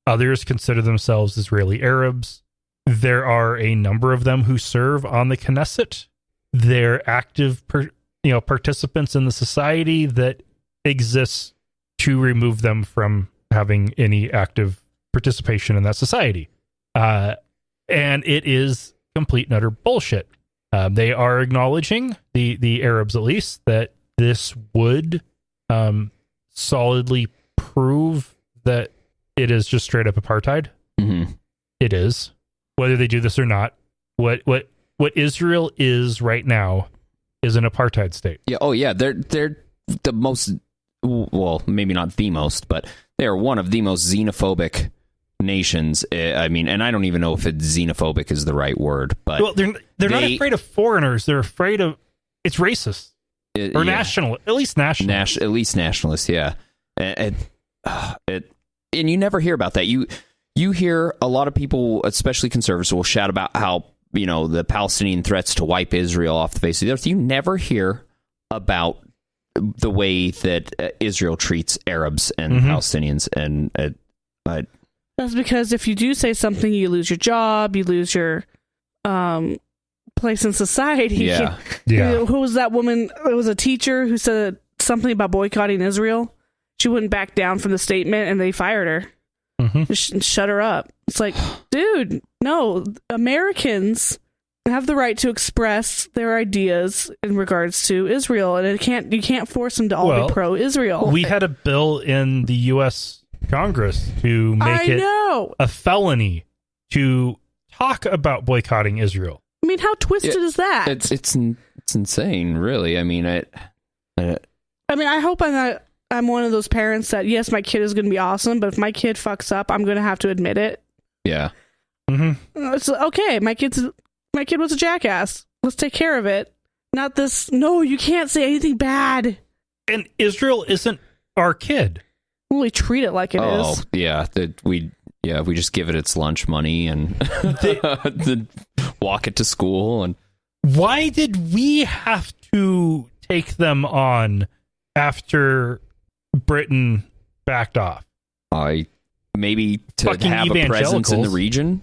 Others consider themselves Israeli Arabs. There are a number of them who serve on the Knesset. They're active, participants in the society that exists to remove them from having any active participation in that society. And it is complete and utter bullshit. They are acknowledging, the Arabs at least, that this would solidly prove that it is just straight up apartheid. Mm-hmm. It is. Whether they do this or not, what Israel is right now is an apartheid state. Yeah. Oh, yeah. They're the most, well, maybe not the most, but they are one of the most xenophobic nations. I mean, and I don't even know if xenophobic is the right word, but they're not afraid of foreigners. They're afraid of it's racist or national, at least nationalist. At least nationalist. Yeah. And you never hear about that. You hear a lot of people, especially conservatives, will shout about how, the Palestinian threats to wipe Israel off the face of the earth. You never hear about the way that Israel treats Arabs and Palestinians. And that's because if you do say something, you lose your job, you lose your place in society. Yeah. Who was that woman? It was a teacher who said something about boycotting Israel. She wouldn't back down from the statement, and they fired her. Just shut her up. It's like, dude, no, Americans have the right to express their ideas in regards to Israel, and you can't force them to all be pro-Israel. We had a bill in the U.S. Congress to make it a felony to talk about boycotting Israel. I mean, how twisted is that? It's insane, really. I mean, I hope I'm one of those parents that, yes, my kid is going to be awesome, but if my kid fucks up, I'm going to have to admit it. Yeah. It's okay. My kid was a jackass. Let's take care of it. Not this. No, you can't say anything bad. And Israel isn't our kid. We treat it like it is. Oh, yeah. We just give it its lunch money and then walk it to school. And why did we have to take them on after Britain backed off? Maybe to fucking have a presence in the region.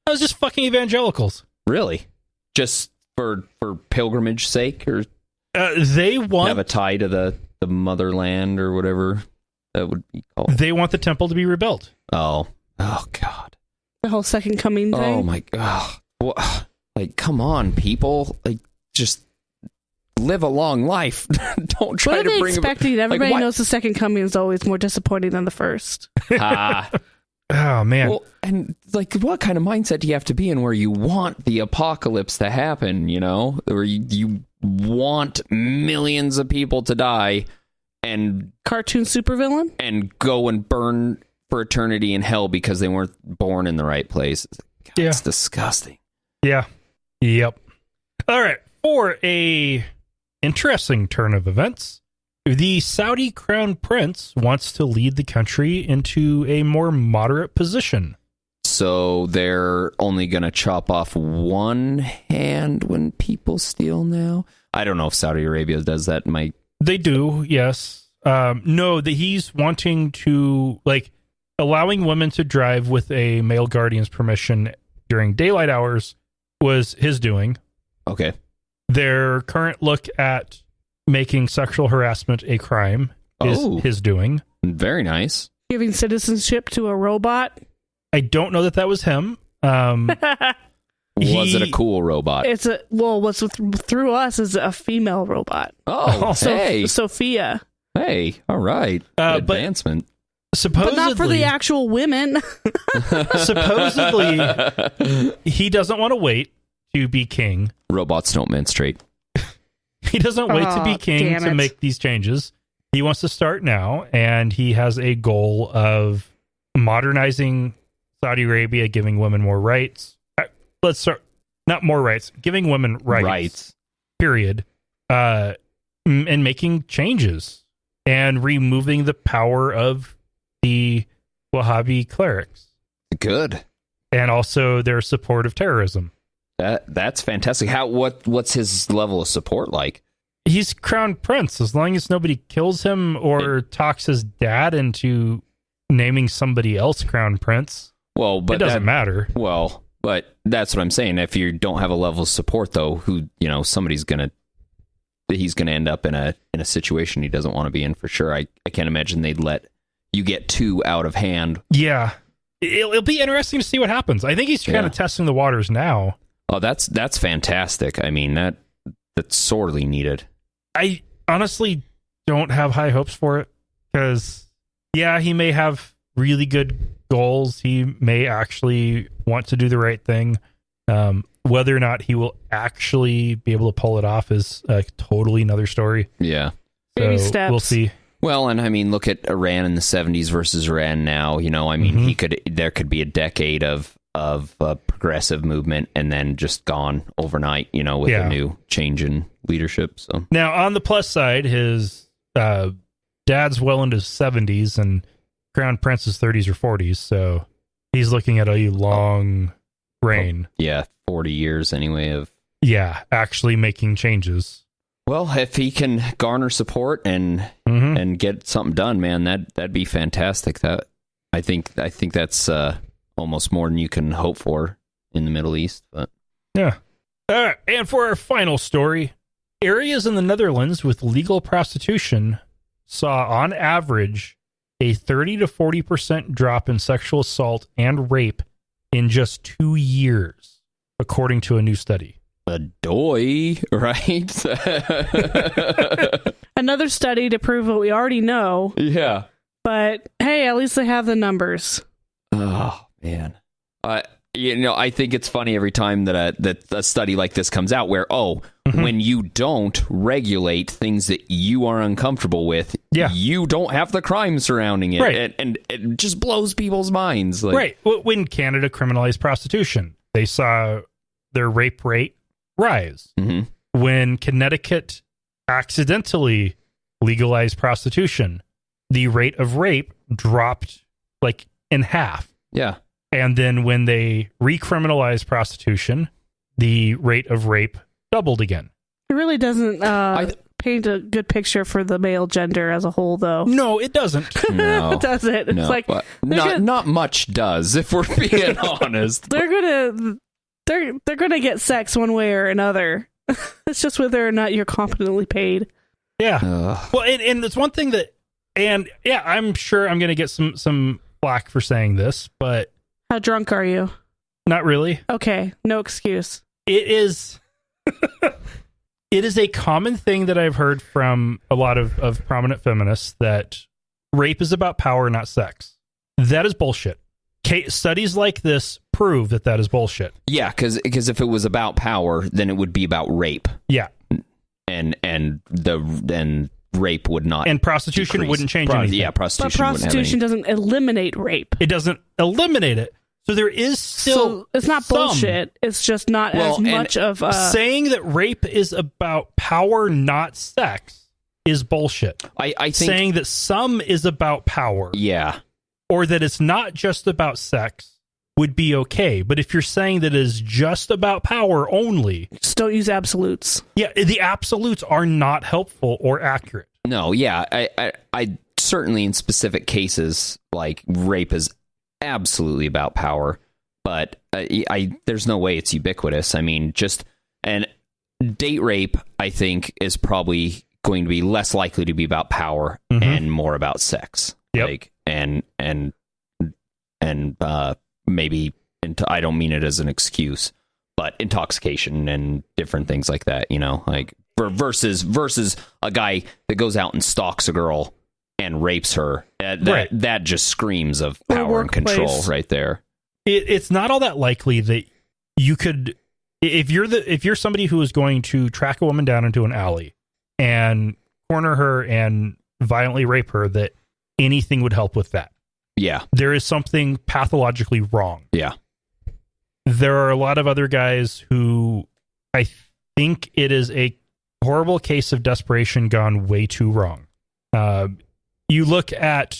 That was just fucking evangelicals. Really? Just for pilgrimage sake, or they want have a tie to the motherland or whatever that would be called. They want the temple to be rebuilt. Oh God! The whole second coming thing. Oh my God! Like, come on, people! Like, just live a long life. Don't try what are to they bring expecting? Everybody knows the second coming is always more disappointing than the first. Oh man. Well, and like, what kind of mindset do you have to be in where you want the apocalypse to happen, where you want millions of people to die and cartoon supervillain and go and burn for eternity in hell because they weren't born in the right place? God, it's disgusting. Yeah. Yep. All right. for a interesting turn of events, the Saudi crown prince wants to lead the country into a more moderate position. So they're only going to chop off one hand when people steal now? I don't know if Saudi Arabia does that. They do, yes. No, that he's wanting to, like, allowing women to drive with a male guardian's permission during daylight hours was his doing. Okay. Their current look at making sexual harassment a crime is his doing. Very nice. Giving citizenship to a robot. I don't know that was him. Was it a cool robot? It's what's through us is a female robot. Oh, hey. Sophia. Hey, all right. Advancement. Supposedly, but not for the actual women. Supposedly, he doesn't want to wait to be king. Robots don't menstruate. He doesn't wait to be king to make these changes. He wants to start now, and he has a goal of modernizing Saudi Arabia, giving women more rights. Let's start, not more rights, giving women rights. Period. And making changes and removing the power of the Wahhabi clerics. Good. And also their support of terrorism. That's fantastic. What's his level of support like? He's crown prince. As long as nobody kills him or talks his dad into naming somebody else crown prince. Well, but it doesn't matter. Well, but that's what I'm saying. If you don't have a level of support, though, he's gonna end up in a situation he doesn't want to be in for sure. I can't imagine they'd let you get too out of hand. Yeah, it'll be interesting to see what happens. I think he's kind of testing the waters now. Oh, that's fantastic. I mean, that's sorely needed. I honestly don't have high hopes for it because, he may have really good goals. He may actually want to do the right thing. Whether or not he will actually be able to pull it off is totally another story. Yeah. Baby steps. We'll see. Well, and I mean, look at Iran in the 70s versus Iran now. I mean, there could be a decade of progressive movement and then just gone overnight, with a new change in leadership. So now on the plus side, his dad's well into his 70s and crown prince is 30s or 40s. So he's looking at a long reign. 40 years anyway of actually making changes. Well, if he can garner support and get something done, man, that'd be fantastic. That I think that's almost more than you can hope for in the Middle East. But yeah. All right, and for our final story, areas in the Netherlands with legal prostitution saw on average a 30 to 40% drop in sexual assault and rape in just 2 years, according to a new study. A doy, right? Another study to prove what we already know. Yeah. But hey, at least they have the numbers. Oh, man. I think it's funny every time that a study like this comes out where, when you don't regulate things that you are uncomfortable with, you don't have the crime surrounding it. Right. And it just blows people's minds. Right. When Canada criminalized prostitution, they saw their rape rate rise. Mm-hmm. When Connecticut accidentally legalized prostitution, the rate of rape dropped in half. Yeah. And then when they recriminalized prostitution, the rate of rape doubled again. It really doesn't paint a good picture for the male gender as a whole, though. No, it doesn't. No, it doesn't. It's like not much does, if we're being honest. They're gonna get sex one way or another. It's just whether or not you're competently paid. Yeah. Well, and it's one thing that, I'm sure I'm gonna get some flack for saying this, but how drunk are you? Not really. Okay, no excuse. It is a common thing that I've heard from a lot of prominent feminists that rape is about power, not sex. That is bullshit. Studies like this prove that is bullshit. Yeah, because if it was about power, then it would be about rape. Yeah, and rape would not, and prostitution decrease. Wouldn't change anything. Yeah, prostitution. But prostitution doesn't eliminate rape. It doesn't eliminate it. So there is still it's not some. bullshit. It's just not as much of saying that rape is about power, not sex, is bullshit. I think saying that some is about power, or that it's not just about sex, would be okay. But if you're saying that it is just about power only, just don't use absolutes. Yeah, the absolutes are not helpful or accurate. No, I certainly in specific cases, like rape is absolutely about power, but there's no way it's ubiquitous. I mean, and date rape, I think, is probably going to be less likely to be about power and more about sex. Yep. Like, and maybe, I don't mean it as an excuse, but intoxication and different things like that, like versus a guy that goes out and stalks a girl and rapes her. That just screams of power and control right there. It's not all that likely that you could, if you're somebody who is going to track a woman down into an alley and corner her and violently rape her, that anything would help with that. Yeah. There is something pathologically wrong. Yeah. There are a lot of other guys who I think it is a horrible case of desperation gone way too wrong. You look at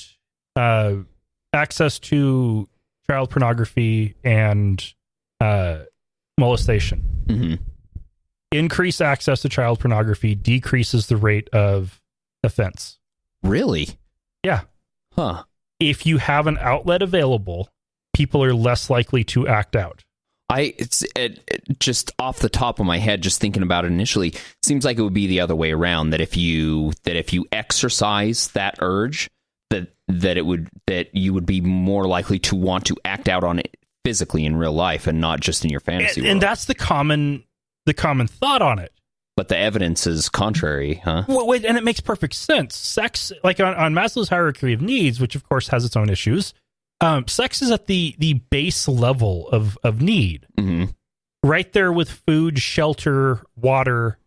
access to child pornography and molestation. Mm-hmm. Increased access to child pornography decreases the rate of offense. Really? Yeah. Huh. If you have an outlet available, people are less likely to act out. It's just off the top of my head, just thinking about it initially, seems like it would be the other way around. That if you exercise that urge, that you would be more likely to want to act out on it physically in real life and not just in your fantasy world. And that's the common thought on it. But the evidence is contrary, huh? Well, and it makes perfect sense. Sex, like on Maslow's hierarchy of needs, which of course has its own issues, sex is at the base level of need. Mm-hmm. Right there with food, shelter, water.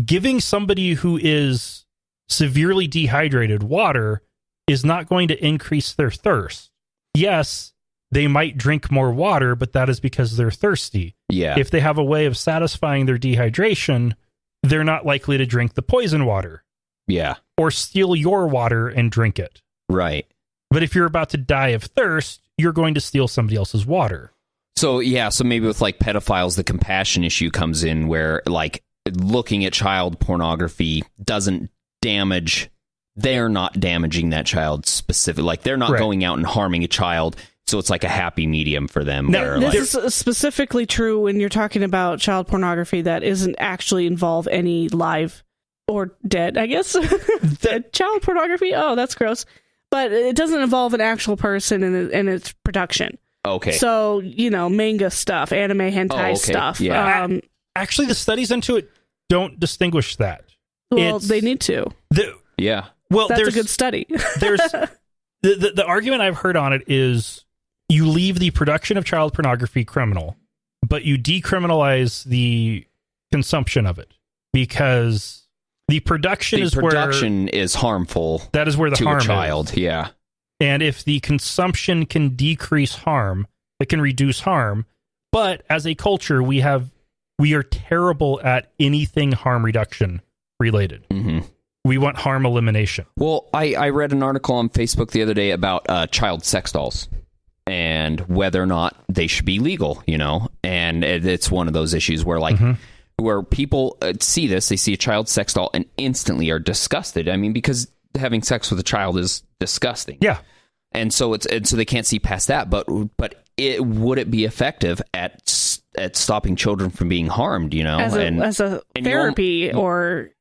Giving somebody who is severely dehydrated water is not going to increase their thirst. Yes, they might drink more water, but that is because they're thirsty. Yeah. If they have a way of satisfying their dehydration, they're not likely to drink the poison water. Yeah. Or steal your water and drink it. Right. But if you're about to die of thirst, you're going to steal somebody else's water. So maybe with like pedophiles, the compassion issue comes in where like looking at child pornography doesn't damage, they're not damaging that child specifically. Like they're not going out and harming a child. So it's like a happy medium for them. Now, this is specifically true when you're talking about child pornography that isn't actually involve any live or dead, I guess. Child pornography? Oh, that's gross. But it doesn't involve an actual person in its production. Okay. So, manga stuff, anime hentai stuff. Yeah. Actually, the studies into it don't distinguish that. Well, they need to. Yeah. Well, that's a good study. There's the argument I've heard on it is you leave the production of child pornography criminal, but you decriminalize the consumption of it because the production is harmful. That is where the harm to a child. is. Yeah. And if the consumption can decrease harm, it can reduce harm. But as a culture, we are terrible at anything harm reduction related. Mm-hmm. We want harm elimination. Well, I read an article on Facebook the other day about child sex dolls and whether or not they should be legal, and it's one of those issues where where people see this, they see a child sex doll and instantly are disgusted. I mean, because having sex with a child is disgusting. Yeah. And so so they can't see past that, but would it be effective at stopping children from being harmed, as a therapy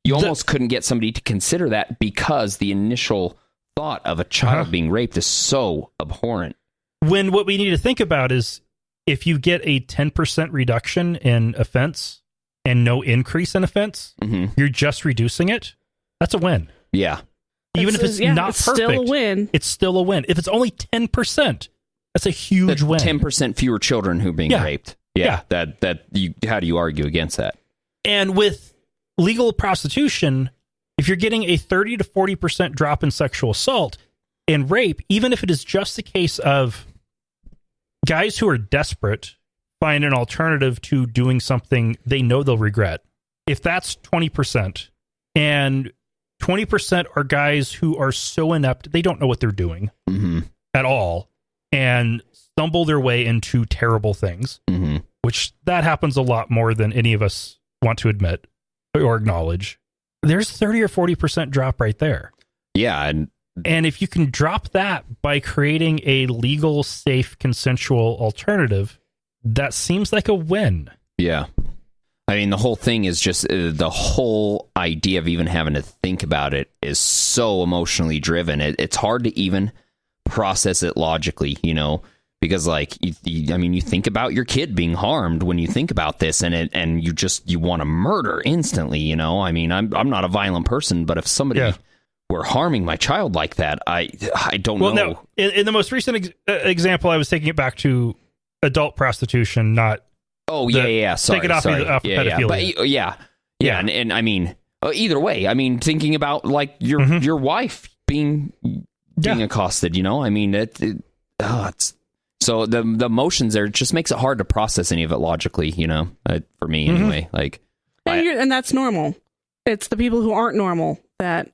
you almost couldn't get somebody to consider that because the initial thought of a child being raped is so abhorrent. When what we need to think about is if you get a 10% reduction in offense and no increase in offense, you're just reducing it. That's a win. Yeah. Even if it's not it's perfect, still a win. It's still a win. If it's only 10%, that's a huge win. 10% fewer children who are being raped. Yeah. How do you argue against that? And with legal prostitution, if you're getting a 30 to 40% drop in sexual assault and rape, even if it is just a case of guys who are desperate find an alternative to doing something they know they'll regret. If that's 20%, and 20% are guys who are so inept, they don't know what they're doing at all, and stumble their way into terrible things, which that happens a lot more than any of us want to admit or acknowledge. There's 30 or 40% drop right there. Yeah. And if you can drop that by creating a legal, safe, consensual alternative, that seems like a win. Yeah. I mean, the whole thing is just the whole idea of even having to think about it is so emotionally driven. It's hard to even process it logically, you know, because like, you think about your kid being harmed when you think about this, and you want to murder instantly, you know. I mean, I'm not a violent person, but if somebody were harming my child like that, I don't know. No, in the most recent example, I was taking it back to adult prostitution, not. Oh yeah. Sorry, take it off pedophilia. Yeah. And I mean, either way, I mean, thinking about like your wife being accosted, you know. I mean, it's so the emotions there just makes it hard to process any of it logically, you know. For me, anyway. Like, and that's normal. It's the people who aren't normal that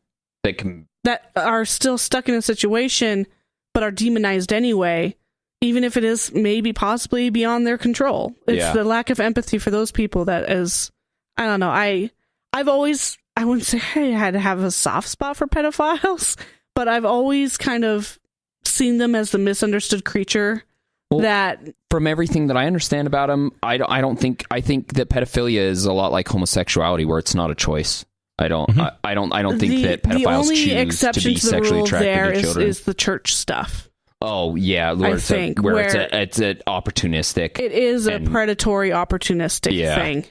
are still stuck in a situation, but are demonized anyway. Even if it is maybe possibly beyond their control. It's the lack of empathy for those people that is, I don't know. I've always, I wouldn't say I had to have a soft spot for pedophiles, but I've always kind of seen them as the misunderstood creature. Well, that from everything that I understand about them, I think that pedophilia is a lot like homosexuality, where it's not a choice. I don't think that pedophiles choose to be sexually attracted to children. Is the church stuff. Oh yeah, Lord, I think where it's an opportunistic. It is a predatory, opportunistic thing.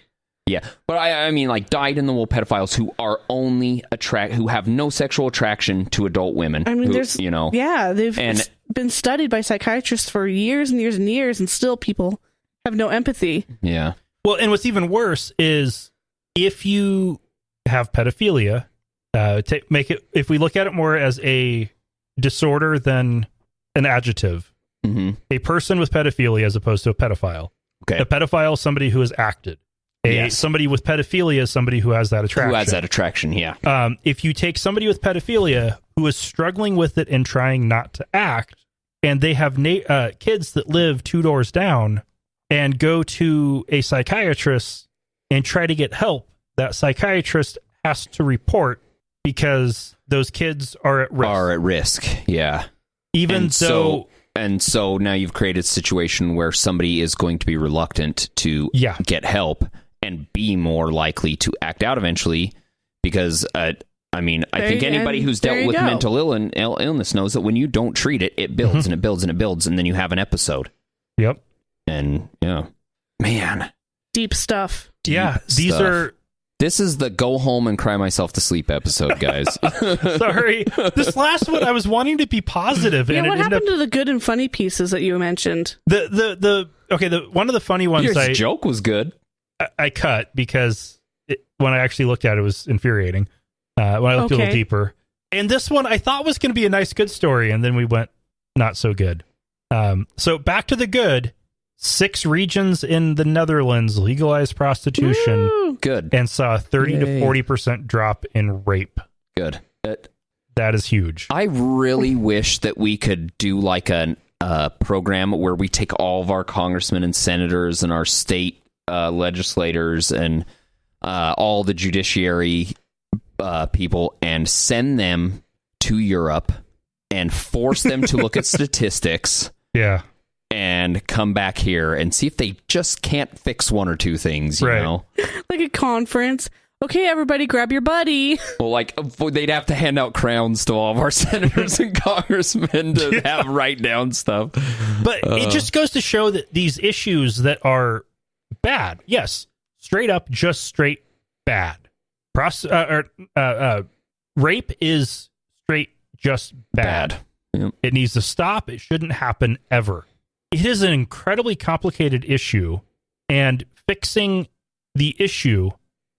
Yeah, but I mean, like dyed-in-the-wool pedophiles who are only who have no sexual attraction to adult women. I mean, they've been studied by psychiatrists for years and years and years, and still people have no empathy. Yeah. Well, and what's even worse is if you have pedophilia, if we look at it more as a disorder than an adjective, a person with pedophilia as opposed to a pedophile. Okay. A pedophile is somebody who is acted. Somebody with pedophilia is somebody who has that attraction. Yeah. If you take somebody with pedophilia who is struggling with it and trying not to act, and they have kids that live 2 doors down, and go to a psychiatrist and try to get help, that psychiatrist has to report because those kids are at risk. Yeah. So now you've created a situation where somebody is going to be reluctant to get help and be more likely to act out eventually, because I think anybody who's dealt with mental illness knows that when you don't treat it, it builds and it builds and it builds, and then you have an episode. Yep. And man, deep stuff. This is the go home and cry myself to sleep episode, guys. Sorry. This last one, I was wanting to be positive. Yeah, what happened to the good and funny pieces that you mentioned? The one of the funny ones. Your joke was good. I cut because when I actually looked at it, it was infuriating. When I looked a little deeper. And this one I thought was going to be a nice, good story, and then we went not so good. So back to the good. 6 regions in the Netherlands legalized prostitution. Woo! Good. And saw a 30 to 40% drop in rape. Good. That is huge. I really wish that we could do like a program where we take all of our congressmen and senators and our state legislators and all the judiciary people and send them to Europe and force them to look at statistics. Yeah. And come back here and see if they just can't fix one or two things, you know? Like a conference. Okay, everybody, grab your buddy. Well, like, they'd have to hand out crowns to all of our senators and congressmen to have write down stuff. But it just goes to show that these issues that are bad, yes, straight up, just straight bad. Rape is straight just bad. Yep. It needs to stop. It shouldn't happen ever. It is an incredibly complicated issue, and fixing the issue,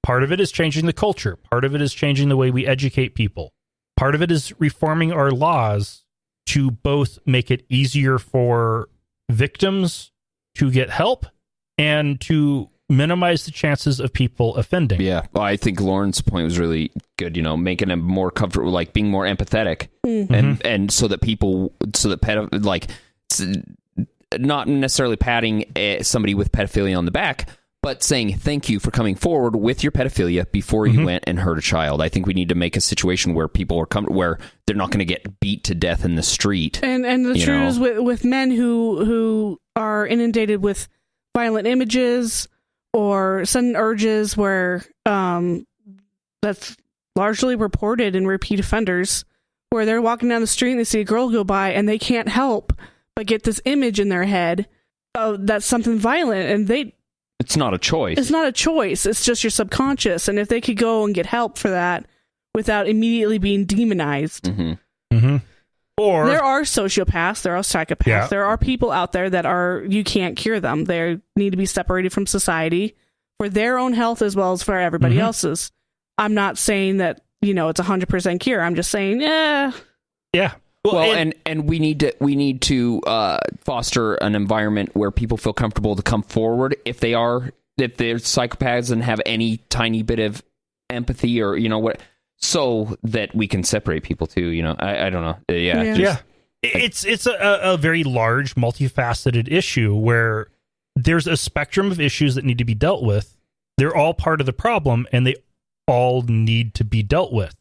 part of it is changing the culture. Part of it is changing the way we educate people. Part of it is reforming our laws to both make it easier for victims to get help and to minimize the chances of people offending. Yeah. Well, I think Lauren's point was really good, making them more comfortable, like being more empathetic and so that not necessarily patting somebody with pedophilia on the back, but saying thank you for coming forward with your pedophilia before you went and hurt a child. I think we need to make a situation where people are where they're not going to get beat to death in the street. And the truth is with men who are inundated with violent images or sudden urges where that's largely reported in repeat offenders, where they're walking down the street and they see a girl go by and they can't help but get this image in their head that's something violent, and it's not a choice. It's not a choice. It's just your subconscious. And if they could go and get help for that without immediately being demonized. Or there are sociopaths, there are psychopaths, there are people out there that you can't cure them. They need to be separated from society for their own health as well as for everybody else's. I'm not saying that, it's 100% cure. I'm just saying, yeah. Well, and we need to foster an environment where people feel comfortable to come forward if they're psychopaths and have any tiny bit of empathy or what, so that we can separate people too. I don't know. It's a very large, multifaceted issue where there's a spectrum of issues that need to be dealt with. They're all part of the problem, and they all need to be dealt with.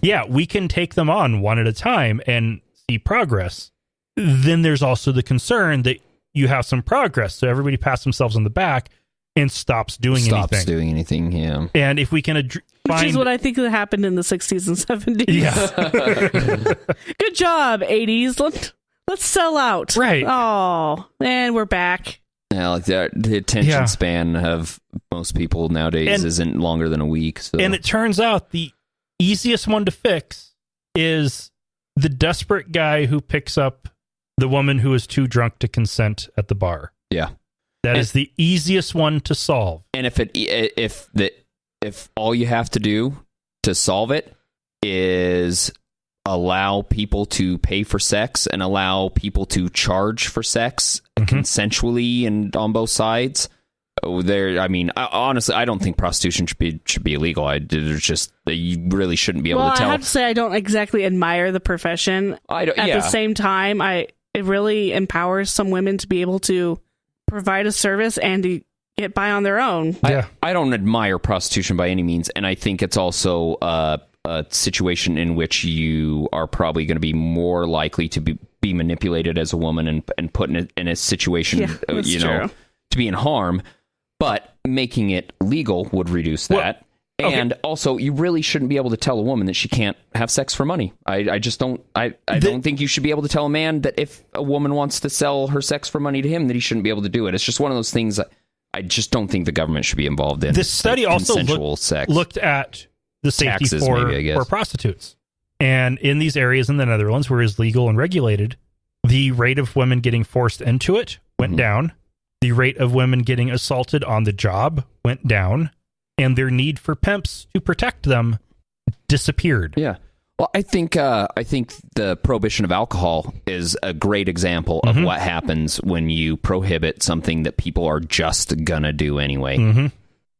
Yeah, we can take them on one at a time and see progress. Then there's also the concern that you have some progress, so everybody pats themselves on the back and stops doing anything. Yeah. And if we can which is what I think that happened in the 60s and 70s. Yeah. Good job, 80s. Let's sell out. Right. Oh, and we're back. Yeah, like the attention span of most people nowadays isn't longer than a week. So. And it turns out the easiest one to fix is the desperate guy who picks up the woman who is too drunk to consent at the bar. Yeah. That is the easiest one to solve. And if all you have to do to solve it is allow people to pay for sex and allow people to charge for sex consensually and on both sides, honestly, I don't think prostitution should be illegal. You really shouldn't be able to tell. I have to say I don't exactly admire the profession. At the same time, it really empowers some women to be able to provide a service and to get by on their own. I don't admire prostitution by any means, and I think it's also a situation in which you are probably going to be more likely to be manipulated as a woman and put in a situation to be in harm. But making it legal would reduce that. And also, you really shouldn't be able to tell a woman that she can't have sex for money. I just don't. I don't think you should be able to tell a man that if a woman wants to sell her sex for money to him, that he shouldn't be able to do it. It's just one of those things I just don't think the government should be involved in. This study also looked at the safety taxes, for prostitutes. And in these areas in the Netherlands where it's legal and regulated, the rate of women getting forced into it went down. The rate of women getting assaulted on the job went down. And their need for pimps to protect them disappeared. Yeah. Well, I think the prohibition of alcohol is a great example of what happens when you prohibit something that people are just gonna do anyway.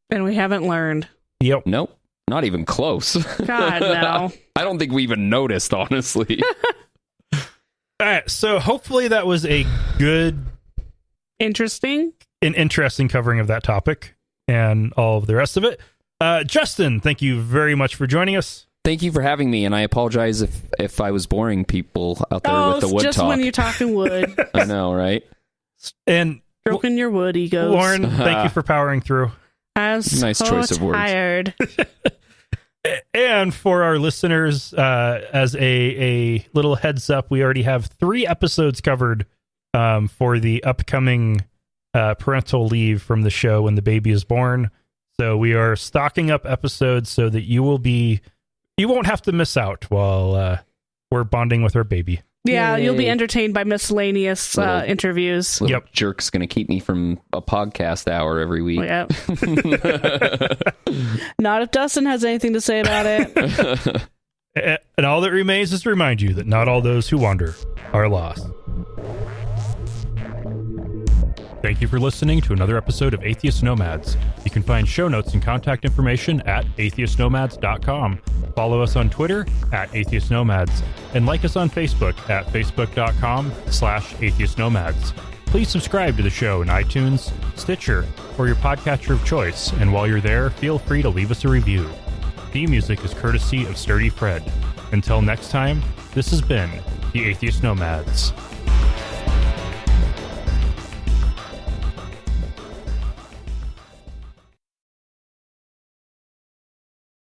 And we haven't learned. Yep. Nope. Not even close. God, no. I don't think we even noticed, honestly. All right. So hopefully that was a good, interesting covering of that topic and all of the rest of it. Justin, thank you very much for joining us. Thank you for having me, and I apologize if I was boring people out there with the wood just talk. When you're talking wood. I know, right? And stroking your wood egos. Lauren, thank you for powering through. Nice choice of words. Tired. And for our listeners, as a little heads up, we already have 3 episodes covered for the upcoming parental leave from the show when the baby is born. So we are stocking up episodes so that you won't have to miss out while we're bonding with our baby. Yeah, Yay. You'll be entertained by miscellaneous interviews. Yep. Jerk's going to keep me from a podcast hour every week. Yep. Not if Dustin has anything to say about it. And all that remains is to remind you that not all those who wander are lost. Thank you for listening to another episode of Atheist Nomads. You can find show notes and contact information at atheistnomads.com. Follow us on Twitter at Atheist Nomads, and like us on Facebook at facebook.com/Atheist Nomads. Please subscribe to the show in iTunes, Stitcher, or your podcatcher of choice, and while you're there, feel free to leave us a review. Theme music is courtesy of Sturdy Fred. Until next time, this has been the Atheist Nomads.